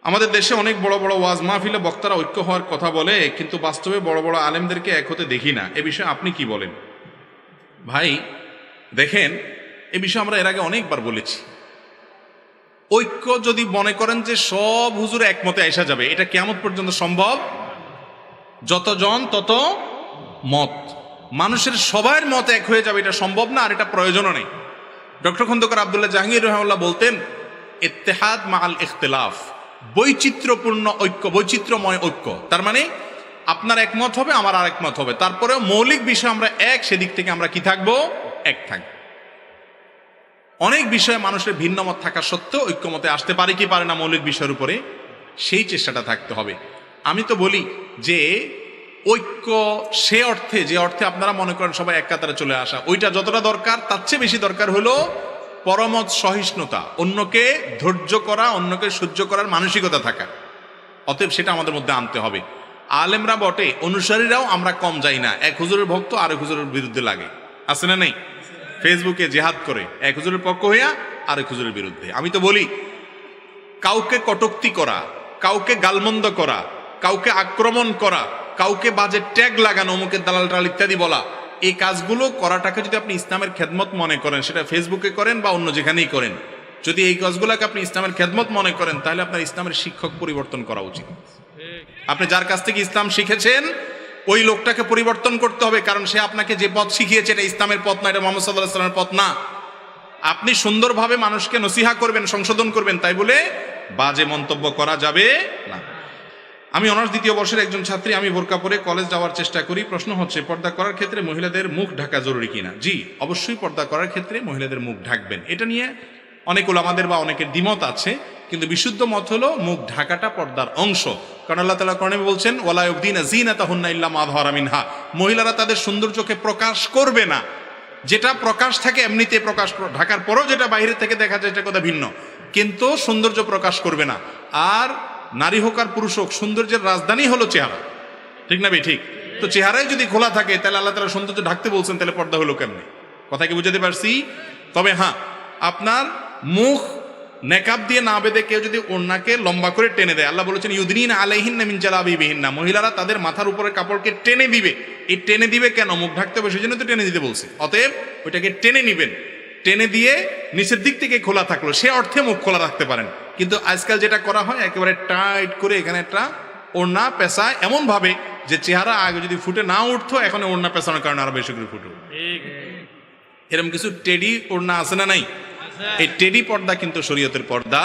আমাদের দেশে অনেক বড় বড় ওয়াজ মাহফিলে বক্তারা ঐক্য হওয়ার কথা বলে, কিন্তু বাস্তবে বড় বড় আলেমদেরকে এক হতে দেখি না। এ বিষয়ে আপনি কি বলেন? ভাই দেখেন, এ বিষয়ে আমরা এর আগে অনেকবার বলেছি, ঐক্য যদি মনে করেন যে সব হুজুর একমতে আসা যাবে, এটা কিয়ামত পর্যন্ত সম্ভব? যতজন তত মত, মানুষের সবার মত এক হয়ে যাবে, এটা সম্ভব না, আর এটা প্রয়োজনও নেই। ডক্টর খন্দকার আব্দুল্লাহ জাহাঙ্গীর রাহিমাহুল্লাহ বলতেন, ইত্তেহাদ মাআল ইখতিলাফ, বৈচিত্র্যপূর্ণ ঐক্য, বৈচিত্র্যময় ঐক্য। তার মানে আপনার একমত হবে, আমার আর একমত হবে, তারপরেও মৌলিক বিষয় আমরা এক, সেদিক থেকে আমরা কি থাকবো? এক থাকবো। অনেক বিষয়ে মানুষের ভিন্ন মত থাকা সত্ত্বেও ঐক্যমতে আসতে পারে কি পারে না মৌলিক বিষয়ের উপরে, সেই চেষ্টাটা থাকতে হবে। আমি তো বলি যে ঐক্য সে অর্থে, যে অর্থে আপনারা মনে করেন সবাই এক কাতারে চলে আসা, ওইটা যতটা দরকার তার চেয়ে বেশি দরকার হলো পরমত সহিষ্ণুতা, অন্যকে ধৈর্য করা, অন্যকে সহ্য করার মানসিকতা থাকা। অতএব সেটা আমাদের মধ্যে আনতে হবে। আলেমরা বটে, অনুসারীরাও আমরা কম যাই না, এক হুজুরের ভক্ত আরেক হুজুরের বিরুদ্ধে লাগে, আছে না নেই? ফেসবুকে জেহাদ করে এক হুজুরের পক্ষ হইয়া আরেক হুজুরের বিরুদ্ধে। আমি তো বলি, কাউকে কটূক্তি করা, কাউকে গালমন্দ করা, কাউকে আক্রমণ করা, কাউকে বাজে ট্যাগ লাগানো, অমুকের দালাল টাল ইত্যাদি বলা, এই কাজগুলো করাটাকে যদি আপনি ইসলামের খেদমত মনে করেন, সেটা ফেসবুকে করেন বা অন্য যেখানেই করেন, যদি এই কাজগুলোকে আপনি ইসলামের খেদমত মনে করেন, তাহলে আপনার ইসলামের শিক্ষক পরিবর্তন করা উচিত। আপনি যার কাছ থেকে ইসলাম শিখেছেন ওই লোকটাকে পরিবর্তন করতে হবে, কারণ সে আপনাকে যে পথ শিখিয়েছে এটা ইসলামের পথ না, এটা মুহাম্মদ সাল্লাল্লাহু আলাইহি ওয়াসাল্লামের পথ না। আপনি সুন্দরভাবে মানুষকে নসিহা করবেন, সংশোধন করবেন, তাই বলে বাজে মন্তব্য করা যাবে না। আমি অনার্স 2য় বর্ষের একজন ছাত্রী, আমি বোরকা পরে কলেজ যাওয়ার চেষ্টা করি। প্রশ্ন হচ্ছে, পর্দা করার ক্ষেত্রে মহিলাদের মুখ ঢাকা জরুরি কিনা? জি, অবশ্যই পর্দা করার ক্ষেত্রে মহিলাদের মুখ ঢাকবেন। এটা নিয়ে অনেক উলামাদের বা অনেকের দ্বিমত আছে, কিন্তু বিশুদ্ধ মত হলো মুখ ঢাকাটা পর্দার অংশ। কারণ আল্লাহ তাআলা কোরআনে বলছেন, ওয়ালা ইউবদিনা যিনাতাহুন্না ইল্লা মা যাহারা মিনহা, মহিলারা তাদের সৌন্দর্যকে প্রকাশ করবে না, যেটা প্রকাশ থাকে এমনিতে প্রকাশ, ঢাকার পরেও যেটা বাইরে থেকে দেখা যায় এটা কথা ভিন্ন, কিন্তু সৌন্দর্য প্রকাশ করবে না। আর নারী হোক আর পুরুষ হোক, সৌন্দর্যের রাজধানী হলো চেহারা, ঠিক না ভাই? ঠিক। তো চেহারায় যদি খোলা থাকে, তাহলে আল্লাহ তাআলা সৌন্দর্য ঢাকতে বলছেন, তাহলে পর্দা হলো কেমনে? কথা কি বুঝাতে পারছি? তবে হ্যাঁ, আপনার মুখ নেকাব দিয়ে না বেঁধে কেউ যদি ওড়নাকে লম্বা করে টেনে দেয়, আল্লাহ বলেছেন ইউদনিনা আলাইহিন্না মিন জালাবিবিহিন্না, মহিলারা তাদের মাথার উপরের কাপড়কে টেনে দিবে। এই টেনে দিবে কেন? মুখ ঢাকতে হবে, সেজন্য তো টেনে দিতে বলছে। অতএব ওইটাকে টেনে নিবেন, টেনে দিয়ে নিচের দিক থেকে খোলা থাকলো, সে অর্থে মুখ খোলা রাখতে পারেন। কিন্তু আজকাল যেটা করা হয় একেবারে টাইট করে এখানে একটা ওড়না পেঁচায় এমন ভাবে যে চেহারা আগে যদি ফুটে না উঠতো, এখন ওড়না পেঁচানোর কারণে আরো বেশি করে ফুটে। এরকম কিছু টেডি ওড়না আছে না নাই? এই টেডি পর্দা কিন্তু শরীয়তের পর্দা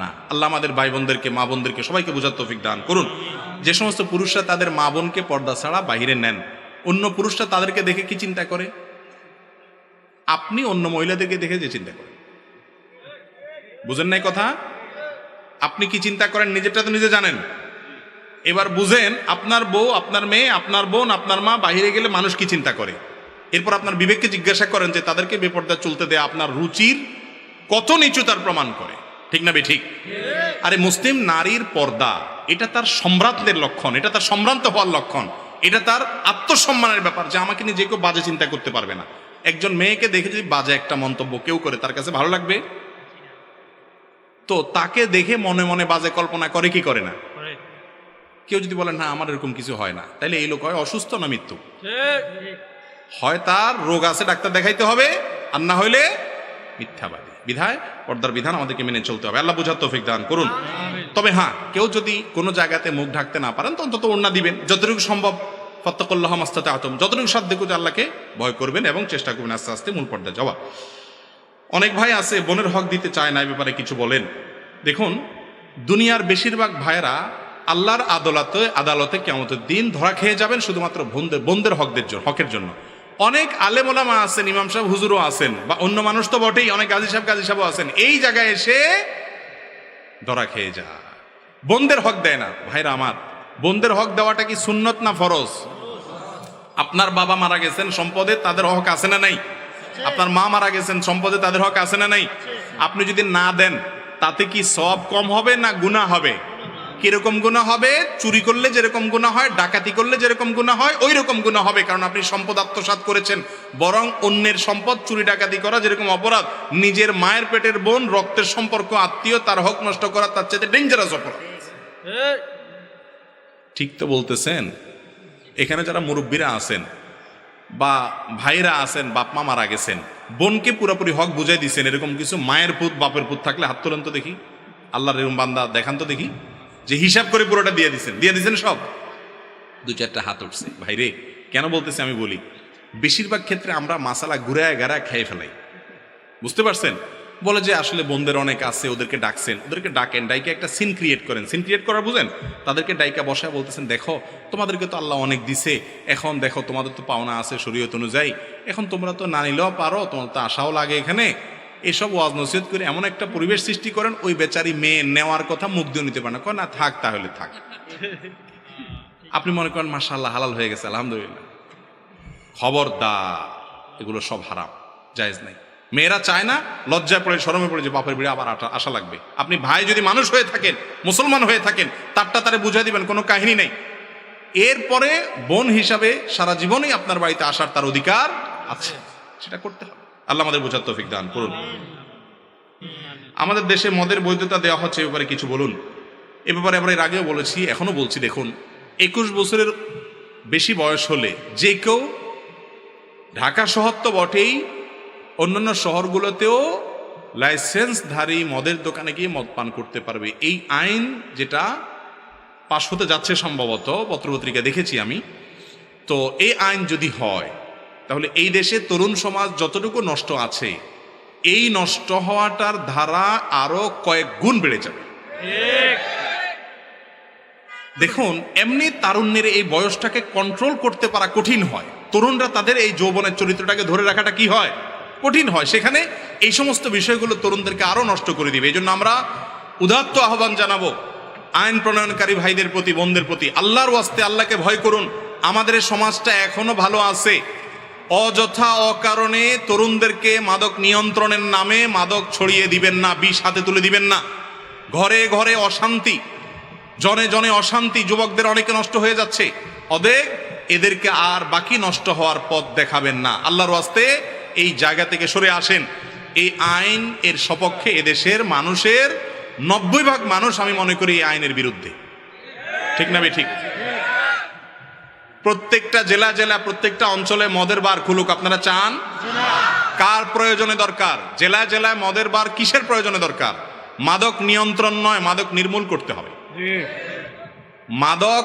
না। আল্লাহ আমাদের ভাই বোনদেরকে, মা বোনদেরকে সবাইকে বোঝার তৌফিক দান করুন। যে সমস্ত পুরুষরা তাদের মা বোনকে পর্দা ছাড়া বাহিরে নেন, অন্য পুরুষরা তাদেরকে দেখে কি চিন্তা করে? আপনি অন্য মহিলাদেরকে দেখে যে চিন্তা করেন, বুঝেন নাই কথা? আপনি কি চিন্তা করেন নিজেরটা তো নিজে জানেন। এবার বুঝেন আপনার বউ, আপনার মেয়ে, আপনার বোন, আপনার মা বাহিরে গেলে মানুষ কি চিন্তা করে। এরপর আপনার বিবেককে জিজ্ঞাসা করেন যে তাদেরকে বেপর্দা চলতে দেয়া আপনার রুচির কত নিচু তার প্রমাণ করে, ঠিক না ঠিক? আরে মুসলিম নারীর পর্দা এটা তার সম্ভ্রান্তের লক্ষণ, এটা তার সম্ভ্রান্ত হওয়ার লক্ষণ, এটা তার আত্মসম্মানের ব্যাপার যে আমাকে নিয়ে যে কেউ বাজে চিন্তা করতে পারবে না। একজন মেয়েকে দেখে যদি বাজে একটা মন্তব্য কেউ করে তার কাছে ভালো লাগবে? তো তাকে দেখে মনে মনে বাজে কল্পনা করে কি করে না? কেউ যদি বলে না আমার এরকম কিছু হয় না, তাহলে এই লোক হয় অসুস্থ না মৃত্যু? হয় তার রোগ আছে, ডাক্তার দেখাইতে হবে, আর না হইলে মিথ্যাবাদী। বিধায় পর্দার বিধান আমাদেরকে মেনে চলতে হবে। আল্লাহ বুঝার তৌফিক দান করুন। তবে হ্যাঁ, কেউ যদি কোনো জায়গাতে মুখ ঢাকতে না পারেন তো অন্তত ওড়না দিবেন যতটুকু সম্ভব। ফাত্তাকুল্লাহ মাস্তাতা'তুম, যতটুকু সাধ্য করে আল্লাহকে ভয় করবেন এবং চেষ্টা করবেন আস্তে আস্তে মূল পর্দায় যাওয়া। অনেক ভাই আছে বোনের হক দিতে চায় না, এই ব্যাপারে কিছু বলেন। দেখুন, দুনিয়ার বেশিরভাগ ভাইয়েরা আল্লাহর আদালতে কিয়ামতের দিন ধরা খেয়ে যাবেন শুধুমাত্র বোনদের হকের জন্য। অনেক আলেম ওলামা আছেন, ইমাম সাহেব হুজুরও আছেন, বা অন্য মানুষ তো বটেই, অনেক গাজী সাহেবও আছেন, এই জায়গায় এসে ধরা খেয়ে যায়, বোনদের হক দেয় না। ভাইরা আমার, বোনদের হক দেওয়াটা কি সুন্নত না ফরজ? আপনার বাবা মারা গেছেন, সম্পদে তাদের হক আছে না নাই? আপনার মা মারা গেছেন, সম্পদে তাদের হক আছে না নাই? আপনি যদি না দেন তাতে কি সওয়াব কম হবে না গুনাহ হবে? কিরকম গুনাহ হবে? চুরি করলে যেরকম গুনাহ হয়, ডাকাতি করলে যেরকম গুনাহ হয়, ওই রকম গুনাহ হবে, কারণ আপনি সম্পদ আত্মসাৎ করেছেন। বরং অন্যের সম্পদ চুরি ডাকাতি করা যেরকম অপরাধ, নিজের মায়ের পেটের বোন, রক্তের সম্পর্ক, আত্মীয়, তার হক নষ্ট করা তার চাইতে ডেঞ্জারাস অপরাধ। ঠিক তো বলতেছেন? এখানে যারা মুরব্বীরা আছেন বা ভাইরা আছেন, বাপ মা মারা গেছেন, বোনকে পুরোপুরি হক বুঝাই দিচ্ছেন, এরকম কিছু মায়ের পুত বাপের পুত থাকলে হাত তোলেন তো দেখি। আল্লাহর এরকম বান্দা দেখান তো দেখি যে হিসাব করে পুরোটা দিয়ে দিচ্ছেন সব। দু চারটা হাত উঠছে। ভাইরে, কেন বলতেছি আমি বলি, বেশিরভাগ ক্ষেত্রে আমরা মাসালা ঘুরায় গাড়ায় খেয়ে ফেলাই। বুঝতে পারছেন? বলে যে আসলে বোনদের অনেক আছে, ওদেরকে ডাকছেন, ওদেরকে ডাকেন, ডাইকে একটা সিন ক্রিয়েট করেন। সিন ক্রিয়েট করা বুঝেন? তাদেরকে ডাইকা বসায় বলতেছেন, দেখো তোমাদেরকে তো আল্লাহ অনেক দিছে, এখন দেখো তোমাদের তো পাওনা আছে শরীয়ত অনুযায়ী, এখন তোমরা তো না নিলেও পারো, তোমার তো আশাও লাগে এখানে। এসব ওয়াজ নসিহত করে এমন একটা পরিবেশ সৃষ্টি করেন, ওই বেচারি মেয়ে নেওয়ার কথা মুখ দিয়ে নিতে পারে না, কয় না থাক তাহলে থাক। আপনি মনে করেন মাশাআল্লাহ হালাল হয়ে গেছে, আলহামদুলিল্লাহ। খবরদার, এগুলো সব হারাম, জায়েজ নাই। মেয়েরা চায় না, লজ্জায় পড়ে, শরমে পড়ে যে বাপের বিড়ে আবার আশা লাগবে। আপনি ভাই যদি মানুষ হয়ে থাকেন, মুসলমান হয়ে থাকেন, তারটা তারে বুঝাই দিবেন, কোনো কাহিনী নেই। এরপরে বোন হিসাবে সারা জীবনই আপনার বাড়িতে আসার তার অধিকার আছে, সেটা করতে হবে। আল্লাহ আমাদের বোঝার তৌফিক দান করুন। আমাদের দেশে মদের বৈধতা দেওয়া হচ্ছে, এ ব্যাপারে কিছু বলুন। এ ব্যাপারে আমরা এর আগেও বলেছি, এখনো বলছি। দেখুন, 21 বছরের বেশি বয়স হলে যে কেউ, ঢাকা শহর তো বটেই, অন্যান্য শহরগুলোতেও লাইসেন্সধারী মদের দোকানে গিয়ে মদ পান করতে পারবে। এই আইন যেটা পাশ হতে যাচ্ছে সম্ভবত, পত্রপত্রিকা দেখেছি আমি, তো এই আইন যদি হয় তাহলে এই দেশে তরুণ সমাজ যতটুকু নষ্ট আছে, এই নষ্ট হওয়াটার ধারা আরো কয়েক গুণ বেড়ে যাবে। দেখুন, এমনি তারুণ্যের এই বয়সটাকে কন্ট্রোল করতে পারা কঠিন হয়। তরুণরা তাদের এই যৌবনের চরিত্রটাকে ধরে রাখাটা কি হয়? কঠিন হয়। সেখানে এই সমস্ত বিষয়গুলো তরুণদেরকে আরো নষ্ট করে দিবে। এই জন্য আমরা উদাত্ত আহ্বান জানাবো আইন প্রণয়নকারী ভাইদের প্রতি, বোনদের প্রতি, আল্লাহর ওয়াস্তে আল্লাহকে ভয় করুন। আমাদের সমাজটা এখনো ভালো আছে। অযথা অকারণে তরুণদেরকে মাদক নিয়ন্ত্রণের নামে মাদক ছড়িয়ে দিবেন না, বিষ হাতে তুলে দিবেন না। ঘরে ঘরে অশান্তি, জনে জনে অশান্তি, যুবকদের অনেকে নষ্ট হয়ে যাচ্ছে। এদেরকে আর বাকি নষ্ট হওয়ার পথ দেখাবেন না। আল্লাহর ওয়াস্তে এই জায়গা থেকে সরে আসেন। এই আইন এর সপক্ষে এদেশের মানুষের 90% মানুষ, আমি মনে করি এই আইনের বিরুদ্ধে। ঠিক না ঠিক? প্রত্যেকটা জেলা জেলা প্রত্যেকটা অঞ্চলে মদের বার খুলুক, আপনারা চান? কার প্রয়োজনে দরকার? জেলা জেলায় মদের বার কিসের প্রয়োজনে দরকার? মাদক নিয়ন্ত্রণ নয়, মাদক নির্মূল করতে হবে। মাদক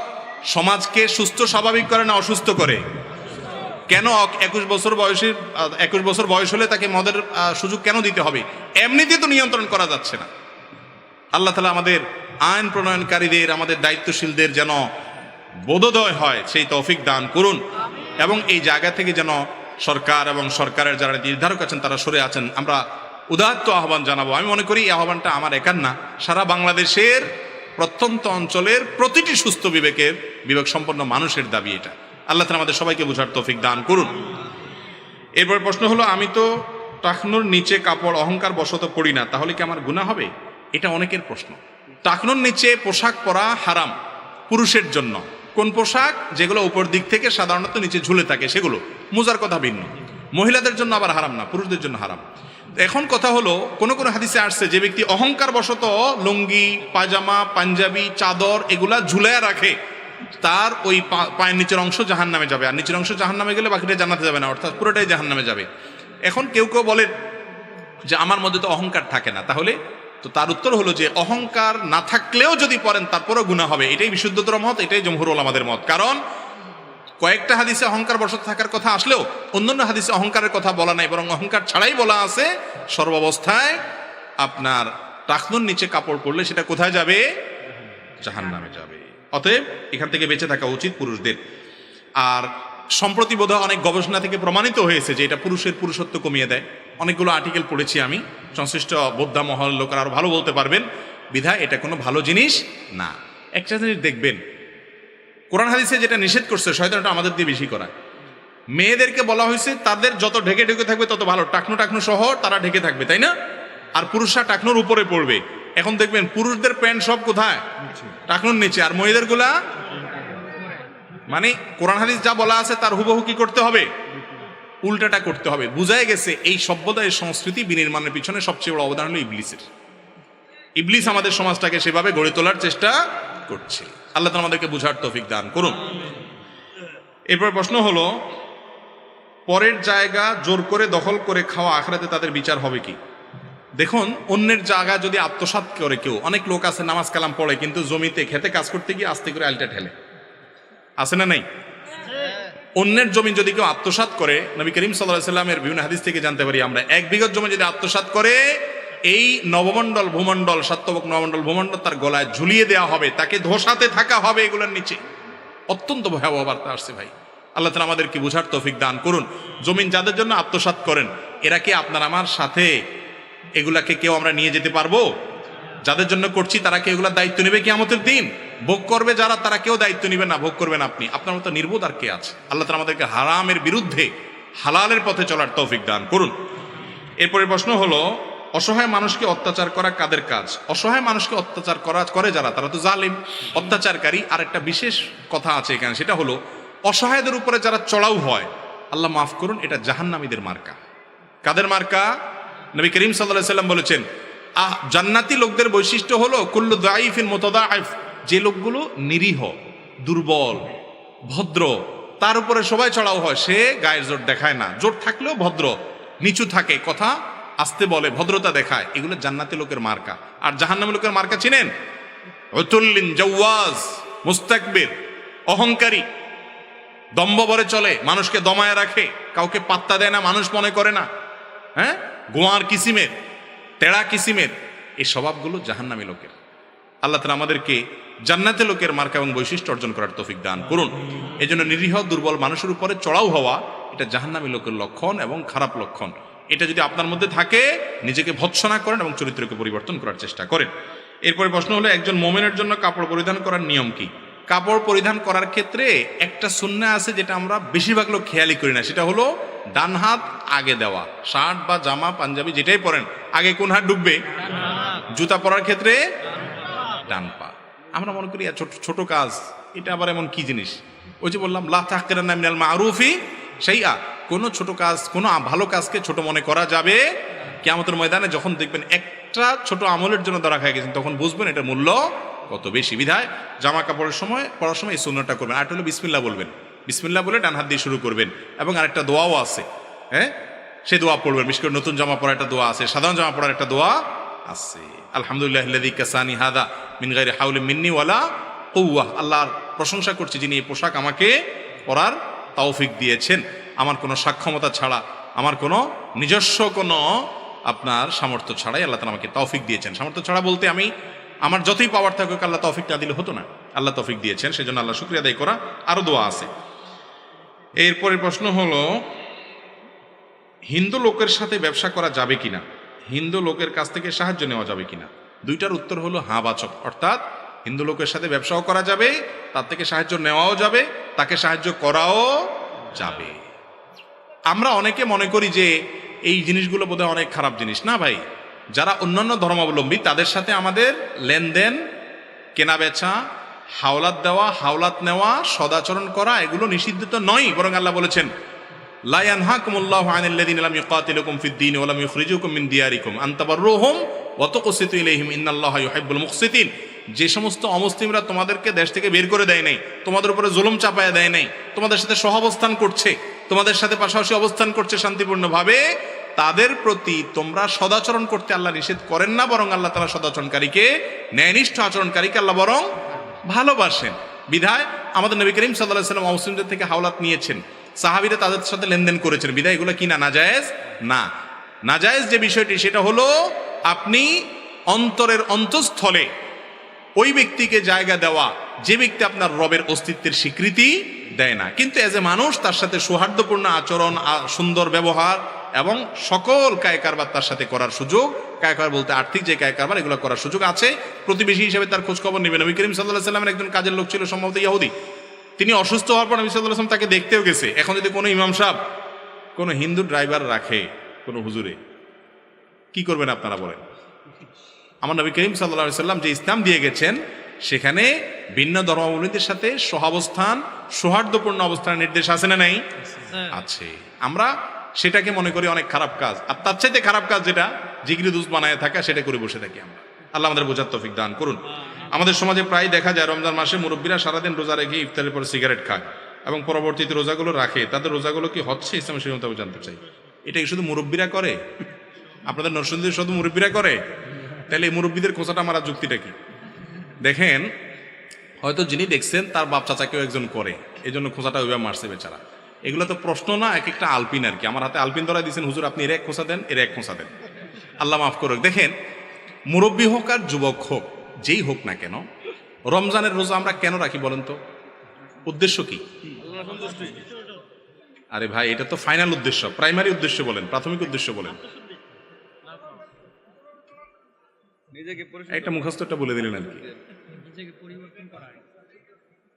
সমাজকে সুস্থ স্বাভাবিক করে না অসুস্থ করে? কেন 21 বছর বয়স হলে তাকে মদের সুযোগ কেন দিতে হবে? এমনিতে তো নিয়ন্ত্রণ করা যাচ্ছে না। আল্লাহ তাআলা আমাদের আইন প্রণয়নকারীদের, আমাদের দায়িত্বশীলদের যেন বোধোদয় হয় সেই তৌফিক দান করুন, এবং এই জায়গা থেকে যেন সরকার এবং সরকারের যারা নির্ধারক আছেন তারা সরে আছেন। আমরা উদাত্ত আহ্বান জানাবো। আমি মনে করি এই আহ্বানটা আমার একার না, সারা বাংলাদেশের প্রত্যন্ত অঞ্চলের প্রতিটি সুস্থ বিবেক সম্পন্ন মানুষের দাবি এটা। আল্লাহ তাআলা আমাদের সবাইকে বুঝার তৌফিক দান করুন। এরপর প্রশ্ন হলো, আমি তো টাকনুর নিচে কাপড় অহংকার বশত পড়ি না, তাহলে কি আমার গুনাহ হবে? এটা অনেকের প্রশ্ন। টাকনুর নিচে পোশাক পরা হারাম পুরুষের জন্য। কোন পোশাক? যেগুলো উপর দিক থেকে সাধারণত নিচে ঝুলে থাকে সেগুলো, মোজার কথা ভিন্ন। মহিলাদের জন্য আবার হারাম না, পুরুষদের জন্য হারাম। এখন কথা হলো, কোন কোন হাদিসে আসছে যে ব্যক্তি অহংকার বশত লুঙ্গি, পায়জামা, পাঞ্জাবি, চাদর এগুলা ঝুলায় রাখে, তার ওই পায়ের নিচের অংশ জাহান্নামে যাবে, আর নিচের অংশ জাহান্নামে গেলে বাকিটা জান্নাতে যাবে না, অর্থাৎ পুরোটাই জাহান্নামে যাবে। এখন কেউ কেউ বলে যে আমার মধ্যে তো অহংকার থাকে না, তাহলে তো তার উত্তর হলো যে অহংকার না থাকলেও যদি পড়েন তারপরও গুনাহ হবে। এটাই বিশুদ্ধতর মত, এটাই জমহুর উলামাদের মত। কারণ কয়েকটা হাদিসে অহংকার বশত থাকার কথা আসলেও অন্যান্য হাদিসে অহংকারের কথা বলা নাই, বরং অহংকার ছাড়াই বলা আছে সর্বাবস্থায় আপনার টাকনুর নিচে কাপড় পরলে সেটা কোথায় যাবে? জাহান্নামে যাবে। অতএব এখান থেকে বেঁচে থাকা উচিত পুরুষদের। আর সম্প্রতি বোধহয় অনেক গবেষণা থেকে প্রমাণিত হয়েছে যে এটা পুরুষের পুরুষত্ব কমিয়ে দেয়। অনেকগুলো আর্টিকেল পড়েছি আমি, সংশ্লিষ্ট বোদ্ধা মহল লোকেরা আরো ভালো বলতে পারবেন। বিধায় এটা কোনো ভালো জিনিস না। একটা জিনিস দেখবেন, কোরআন হাদিসে যেটা নিষেধ করছে শয়তানটা আমাদের দিয়ে বেশি করায়। মেয়েদেরকে বলা হয়েছে তাদের যত ঢেকে ঢেকে থাকবে তত ভালো, টাকনু সহ তারা ঢেকে থাকবে, তাই না? আর পুরুষরা টাকনুর উপরে পড়বে। এখন দেখবেন পুরুষদের প্যান্ট সব কোথায়? টাকনুর নিচে, আর মহিলাদের গুলা মানে কোরআন হাদিস যা বলা আছে তার হুবহু কি করতে হবে? উল্টাটা করতে হবে। বুঝাই গেছে এই সভ্যতা, এই সংস্কৃতি বিনির্মাণের পিছনে সবচেয়ে বড় অবদান হলো ইবলিসের। ইবলিস আমাদের সমাজটাকে সেভাবে গড়ে তোলার চেষ্টা করছে। আল্লাহ তাআলা আমাদেরকে বুঝার তৌফিক দান করুন। এরপর প্রশ্ন হলো, পরের জায়গা জোর করে দখল করে খাওয়া আখিরাতে তাদের বিচার হবে কি? দেখুন, অন্যের জায়গা যদি আত্মসাৎ করে কেউ, অনেক লোক আছে নামাজ কালাম পড়ে কিন্তু জমিতে খেতে কাজ করতে গিয়ে আস্তে করে আলটা ঠেলে, আছে না নাই? অন্যের জমি যদি কেউ আত্মসাৎ করে, নবী করিম সাল্লাল্লাহু আলাইহি ওয়াসাল্লামের বিভিন্ন হাদিস থেকে জানতে পারি আমরা, 1 বিঘত জমি যদি আত্মসাৎ করে, এই নবমণ্ডল ভূমণ্ডল, সাত্যবক নবমণ্ডল ভূমণ্ডল তার গলায় ঝুলিয়ে দেওয়া হবে, তাকে ধোসাতে থাকা হবে এগুলোর নিচে। অত্যন্ত ভয়াবহ বার্তা আসছে ভাই। আল্লাহ তাআলা আমাদেরকে বুঝার তৌফিক দান করুন। জমিন যাদের জন্য আত্মসাৎ করেন, এরা কি আপনার আমার সাথে এগুলাকে কেউ আমরা নিয়ে যেতে পারবো? যাদের জন্য করছি তারা কি এগুলার দায়িত্ব নেবে কিয়ামতের দিন? ভোগ করবে যারা, তারা কেউ দায়িত্ব নেবে না, ভোগ করবেন আপনি। আপনার মতো নির্বোধ আর কে আছে? আল্লাহ তাআলা আমাদেরকে হারামের বিরুদ্ধে হালালের পথে চলার তৌফিক দান করুন। এরপরে প্রশ্ন হলো, অসহায় মানুষকে অত্যাচার করা কাদের কাজ? অসহায় মানুষকে অত্যাচার করে যারা, তারা তো জালিম, অত্যাচারকারী। আর একটা বিশেষ কথা আছে এখানে, সেটা হলো অসহায়দের উপরে যারা চড়াও হয়, আল্লাহ মাফ করুন, এটা জাহান্নামীদের মার্কা। কাদের মার্কা? নবী করিম সাল্লাল্লাহু আলাইহি ওয়াসাল্লাম বলেছেন, জান্নাতি লোকদের বৈশিষ্ট্য হলো কুল্লু দাইফিন মুতাদাইফ, যে লোকগুলো নিরীহ, দুর্বল, ভদ্র, তার উপরে সবাই চড়াও হয়। সে গায়ের জোর দেখায় না, জোর থাকলেও ভদ্র, নিচু থাকে, কথা আস্তে বলে, ভদ্রতা দেখায়। এগুলো জান্নাতি লোকের মার্কা। আর জাহান্নামী লোকের মার্কা চিনেন? উতুল্লিন জাওয়াজ, মুস্তাকবির, অহংকারী, দম্ভ ভরে চলে, মানুষকে দমায় রাখে, কাউকে পাত্তা দেয় না, মানুষ মনে করে না, হ্যাঁ, গোয়ার কিসিমের, তেড়া কিসিমের, এই স্বভাবগুলো জাহান্নামী লোকের। আল্লাহ তাআলা আমাদেরকে জান্নাতে লোকের মার্কা এবং বৈশিষ্ট্য অর্জন করার তৌফিক দান করুন। এই জন্য নিরীহ দুর্বল মানুষের উপরে চড়াও হওয়া এটা জাহান্নামী লোকের লক্ষণ এবং খারাপ লক্ষণ। এটা যদি আপনার মধ্যে থাকে, নিজেকে ভৎসনা করেন এবং চরিত্রকে পরিবর্তন করার চেষ্টা করেন। এরপরে প্রশ্ন হলো, একজন মুমিনের জন্য কাপড় পরিধান করার নিয়ম কি? কাপড় পরিধান করার ক্ষেত্রে একটা সুন্নাহ আছে যেটা আমরা বেশিরভাগ লোক খেয়ালই করি না, সেটা হলো ডান হাত আগে দেওয়া। শার্ট বা জামা পাঞ্জাবি যেটাই পরেন, আগে কোন হাত ডুববে? জুতা পরার ক্ষেত্রে ডান পা। আমরা মনে করি ছোট কাজ, এটা আবার এমন কি জিনিস? ওই যে বললাম, লা তাহকিরান্না মিনাল মারুফি শাইআ, কোনো ছোট কাজ, কোনো ভালো কাজকে ছোট মনে করা যাবে। কিয়ামতের ময়দানে যখন দেখবেন একটা ছোট আমলের জন্য ধরা খেয়ে গেছেন, তখন বুঝবেন এটার মূল্য কত বেশি। বিধায় জামা কাপড়ের সময়, পড়ার সময় এই সুন্নাহটা করবেন। আর হলো বিসমিল্লাহ বলবেন, বিসমিল্লাহ বলে ডান হাত দিয়ে শুরু করবেন। এবং আরেকটা দোয়াও আছে, হ্যাঁ, সে দোয়া পড়বেন। বিশেষ করে নতুন জামা পরার একটা দোয়া আছে, সাধারণ জামা পরার একটা দোয়া আছে। আলহামদুলিল্লাহিল্লাযী কাসানি হাদা মিন গায়রি হাওলিন মিন্নি ওয়ালা কুওয়া। আল্লাহর প্রশংসা করছি যিনি এই পোশাক আমাকে পরার তৌফিক দিয়েছেন, আমার কোনো সক্ষমতা ছাড়া, আমার কোনো নিজস্ব কোনো আপনার সামর্থ্য ছাড়াই আল্লাহ তাআলা আমাকে তৌফিক দিয়েছেন। সামর্থ্য ছাড়া বলতে আমি আমার যতই পাওয়ার থাকুক আল্লাহ তৌফিক না দিলে হতো না, আল্লাহ তৌফিক দিয়েছেন, সেজন্য আল্লাহ শুকরিয়া আদায় করা। আরো দোয়া আছে। এরপরের প্রশ্ন হলো, হিন্দু লোকের সাথে ব্যবসা করা যাবে কিনা, হিন্দু লোকের কাছ থেকে সাহায্য নেওয়া যাবে কিনা? দুইটার উত্তর হলো হ্যাঁ বাচক। অর্থাৎ হিন্দু লোকের সাথে ব্যবসাও করা যাবে, তার থেকে সাহায্য নেওয়াও যাবে, তাকে সাহায্য করাও যাবে। আমরা অনেকে মনে করি যে এই জিনিসগুলো বোধহয় অনেক খারাপ জিনিস। না ভাই, যারা অন্যান্য ধর্মাবলম্বী তাদের সাথে আমাদের লেনদেন, কেনা বেচা, হাওলাত দেওয়া, হাওলাত নেওয়া, সদাচরণ করা এগুলো নিষিদ্ধ তো নয়, বরং আল্লাহ বলেছেন লা ইয়ানহাকুমুল্লাহু আনিল্লাযীনা লাম ইউকাতিলুকুম ফিদ-দীন ওয়া লাম ইখরিজুকুম মিন দিয়ারিকুম আন তাবাররুহুম ওয়া তুকসিতু ইলাইহিম ইন্নাল্লাহা ইউহিব্বুল মুকসিতিন। যে সমস্ত অমুসলিমরা তোমাদেরকে দেশ থেকে বের করে দেয় নাই, তোমাদের উপরে জুলুম চাপায়া দেয় নাই, তোমাদের সাথে সহাবস্থান করছে, তোমাদের সাথে পাশাপাশি অবস্থান করছে শান্তিপূর্ণভাবে, তাদের প্রতি তোমরা সদাচরণ করতে আল্লাহ নিষেধ করেন না, বরং আল্লাহ তাআলা সদাচরণকারীকে, ন্যায়নিষ্ঠ আচরণকারীকে আল্লাহ বরং ভালোবাসেন। বিধায় আমাদের নবী করিম সাল্লাল্লাহু আলাইহি ওয়াসাল্লাম মুসলিমদের থেকে হাওলাত নিয়েছেন, সাহাবীরা তাদের সাথে লেনদেন করেছেন। বিধায় এগুলো কি না নাজায়েজ না। নাজায়েজ যে বিষয়টি সেটা হলো আপনি অন্তরের অন্তঃস্থলে ওই ব্যক্তিকে জায়গা দেওয়া যে ব্যক্তি আপনার রবের অস্তিত্বের স্বীকৃতি দেয় না, কিন্তু এজ এ মানুষ তার সাথে সৌহার্দ্যপূর্ণ আচরণ, সুন্দর ব্যবহার এবং সকল কায়কারবার তার সাথে করার সুযোগ, কায়কার বলতে আর্থিক যে কায়কারবার, এগুলো করার সুযোগ আছে। প্রতিবেশী হিসেবে তার খোঁজ খবর নেবেন। নবী করিম সাল্লাল্লাহু আলাইহি ওয়াসাল্লামের একজন কাজের লোক ছিল সম্ভবত ইহুদি, তিনি অসুস্থ হওয়ার পর নবী সাল্লাল্লাহু আলাইহি ওয়াসাল্লাম তাকে দেখতেও গেছে। এখন যদি কোনো ইমাম সাহেব কোনো হিন্দু ড্রাইভার রাখে কোনো হুজুরে, কি করবেন আপনারা বলেন? আমার নবী করিম সাল্লাল্লাহু আলাইহি ওয়াসাল্লাম যে ইসলাম দিয়ে গেছেন সেখানে ভিন্ন ধর্মাবলম্বীদের সাথে সহাবস্থান, সৌহার্দ্যপূর্ণ অবস্থানের নির্দেশ আছে না নাই? আছে। আমরা সেটাকে মনে করি অনেক খারাপ কাজ, আর তার চাইতে খারাপ কাজ যেটা জিগরি দুস বানায় থাকা, সেটা করে বসে থাকি আমরা। আল্লাহ আমাদের বোঝার তৌফিক দান করুন। আমাদের সমাজে প্রায় দেখা যায় রমজান মাসে মুরব্বীরা সারাদিন রোজা রেখে ইফতারের পর সিগারেট খায় এবং পরবর্তীতে রোজাগুলো রাখে। তাদের রোজাগুলো কি হচ্ছে ইসলামের শরীয়ত মোতাবেক জানতে চাই। এটা কি শুধু মুরব্বীরা করে? আপনাদের নরসিংদীর শুধু মুরব্বীরা করে? তাহলে এই মুরব্বীদের খোঁচাটা মারার যুক্তিটা কি? দেখেন, হয়তো যিনি দেখছেন তার বাপ চাচাকেও একজন করে, এই জন্য খোঁচাটা ওইভাবে মারছে বেচারা। এগুলো তো প্রশ্ন না, এক একটা আলপিন আর কি। আমার হাতে আলপিন ধরা দিয়েছেন, হুজুর আপনি এর এক খোঁচা দেন, এর এক খোঁচা দেন, আল্লাহ মাফ করুক। দেখেন, মুরব্বী হোক আর যুবক হোক, যেই হোক না কেন, রমজানের রোজা আমরা কেন রাখি বলেন তো? উদ্দেশ্য কি? আরে ভাই, এটা তো ফাইনাল উদ্দেশ্য, প্রাইমারি উদ্দেশ্য বলেন, প্রাথমিক উদ্দেশ্য বলেন। একটা মুখস্থটা বলে দিলেন আর কি।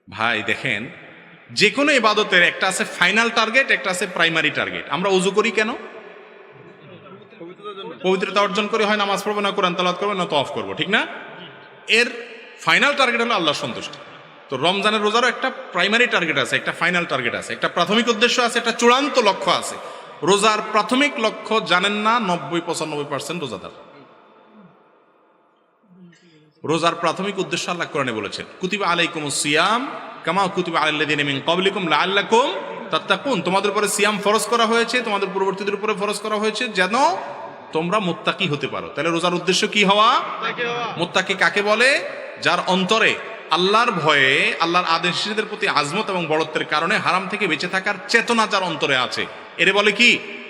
ভাই দেখেন, যে কোনো ইবাদতের একটা আছে ফাইনাল টার্গেট, একটা আছে প্রাইমারি টার্গেট। আমরা ওযু করি কেন? পবিত্রতা অর্জন করে, হয় নামাজ পড়বো, না কোরআন তেলাওয়াত করবো, না তওয়াফ করবো, ঠিক না? এর ফাইনাল টার্গেট হলো আল্লাহর সন্তুষ্টি। তো রমজানের রোজারও একটা প্রাইমারি টার্গেট আছে, একটা ফাইনাল টার্গেট আছে, একটা প্রাথমিক উদ্দেশ্য আছে, একটা চূড়ান্ত লক্ষ্য আছে। রোজার প্রাথমিক লক্ষ্য জানেন না 90-95% রোজাদার। রোজার প্রাথমিক উদ্দেশ্য আল্লাহ কোরআনে বলেছেন, কুতিবা আলাইকুমুস সিয়াম কামা কুতিবা আলাল্লাযিনা মিন ক্বাবলিকুম লাআল্লাকুম তাত্তাকুন। তোমাদের উপরে সিয়াম ফরজ করা হয়েছে, তোমাদের পূর্ববর্তীদের উপরে ফরজ করা হয়েছে যেন তোমরা মুত্তাকি হতে পারো। তাহলে রোজার উদ্দেশ্য কি হওয়া? মুত্তাকি কাকে বলে? যার অন্তরে আল্লাহর ভয়ে, আল্লাহর আদেশ নিষেধের প্রতি আজমত এবং বড়ত্বের কারণে হারাম থেকে বেঁচে থাকার চেতনা যার অন্তরে আছে, এরে বলে কি?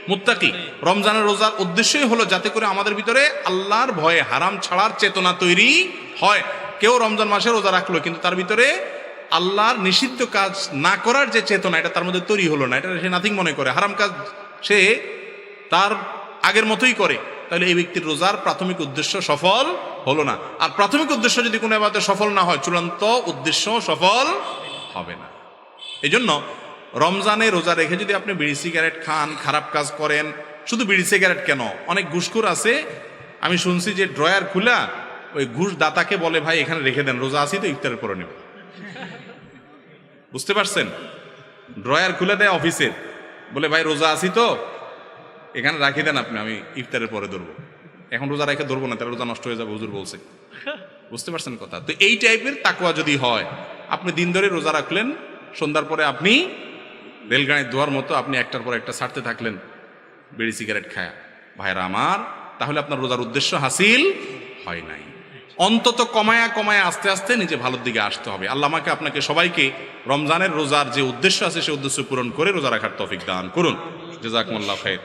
মুত্তাকি। রমজানের রোজার উদ্দেশ্যই হলো যাতে করে আমাদের ভিতরে আল্লাহর ভয়ে হারাম ছাড়ার চেতনা তৈরি হয়। কেউ রমজান মাসে রোজা রাখলো, কিন্তু তার ভিতরে আল্লাহর নিষিদ্ধ কাজ না করার যে চেতনা, এটা তার মধ্যে তৈরি হলো না, এটা সে নাথিং মনে করে, হারাম কাজ সে তার আগের মতোই করে, তাহলে এই ব্যক্তির রোজার প্রাথমিক উদ্দেশ্য সফল হলো না। আর প্রাথমিক উদ্দেশ্য যদি কোনো ইবাদতে সফল না হয়, চূড়ান্ত উদ্দেশ্য সফল হবে না। এই জন্য রমজানে রোজা রেখে যদি আপনি বিড়ি সিগারেট খান, খারাপ কাজ করেন, শুধু বিড়ি সিগারেট কেন, অনেক ঘুষখোর আছে, আমি শুনছি যে ড্রয়ার খুলা ওই ঘুষ দাতাকে বলে, ভাই এখানে রেখে দেন, রোজা আসি তো ইফতারের পরে নেব। বুঝতে পারছেন? ড্রয়ার খুলে দেয় অফিসের, বলে ভাই রোজা আসি তো এখানে রাখি দেন আপনি, আমি ইফতারের পরে ধরবো। এখন রোজা রেখে ধরবো না, তাহলে রোজা নষ্ট হয়ে যাবে, হুজুর বলছে। বুঝতে পারছেন কথা? তো এই টাইপের তাকওয়া যদি হয়, আপনি দিন ধরে রোজা রাখলেন, সন্ধ্যার পরে আপনি রেলগাড়ির ধোয়ার মতো আপনি একটার পর একটা ছাড়তে থাকলেন বিড়ি সিগারেট খায়া। ভাইরা আমার, তাহলে আপনার রোজার উদ্দেশ্য হাসিল হয় নাই। অন্তত কমায়া কমায়া আস্তে আস্তে নিজে ভালোর দিকে আসতে হবে। আল্লাহ আমাকে আপনাকে সবাইকে রমজানের রোজার যে উদ্দেশ্য আছে সে উদ্দেশ্য পূরণ করে রোজা রাখার তৌফিক দান করুন। জাযাকুমুল্লাহ খাইর।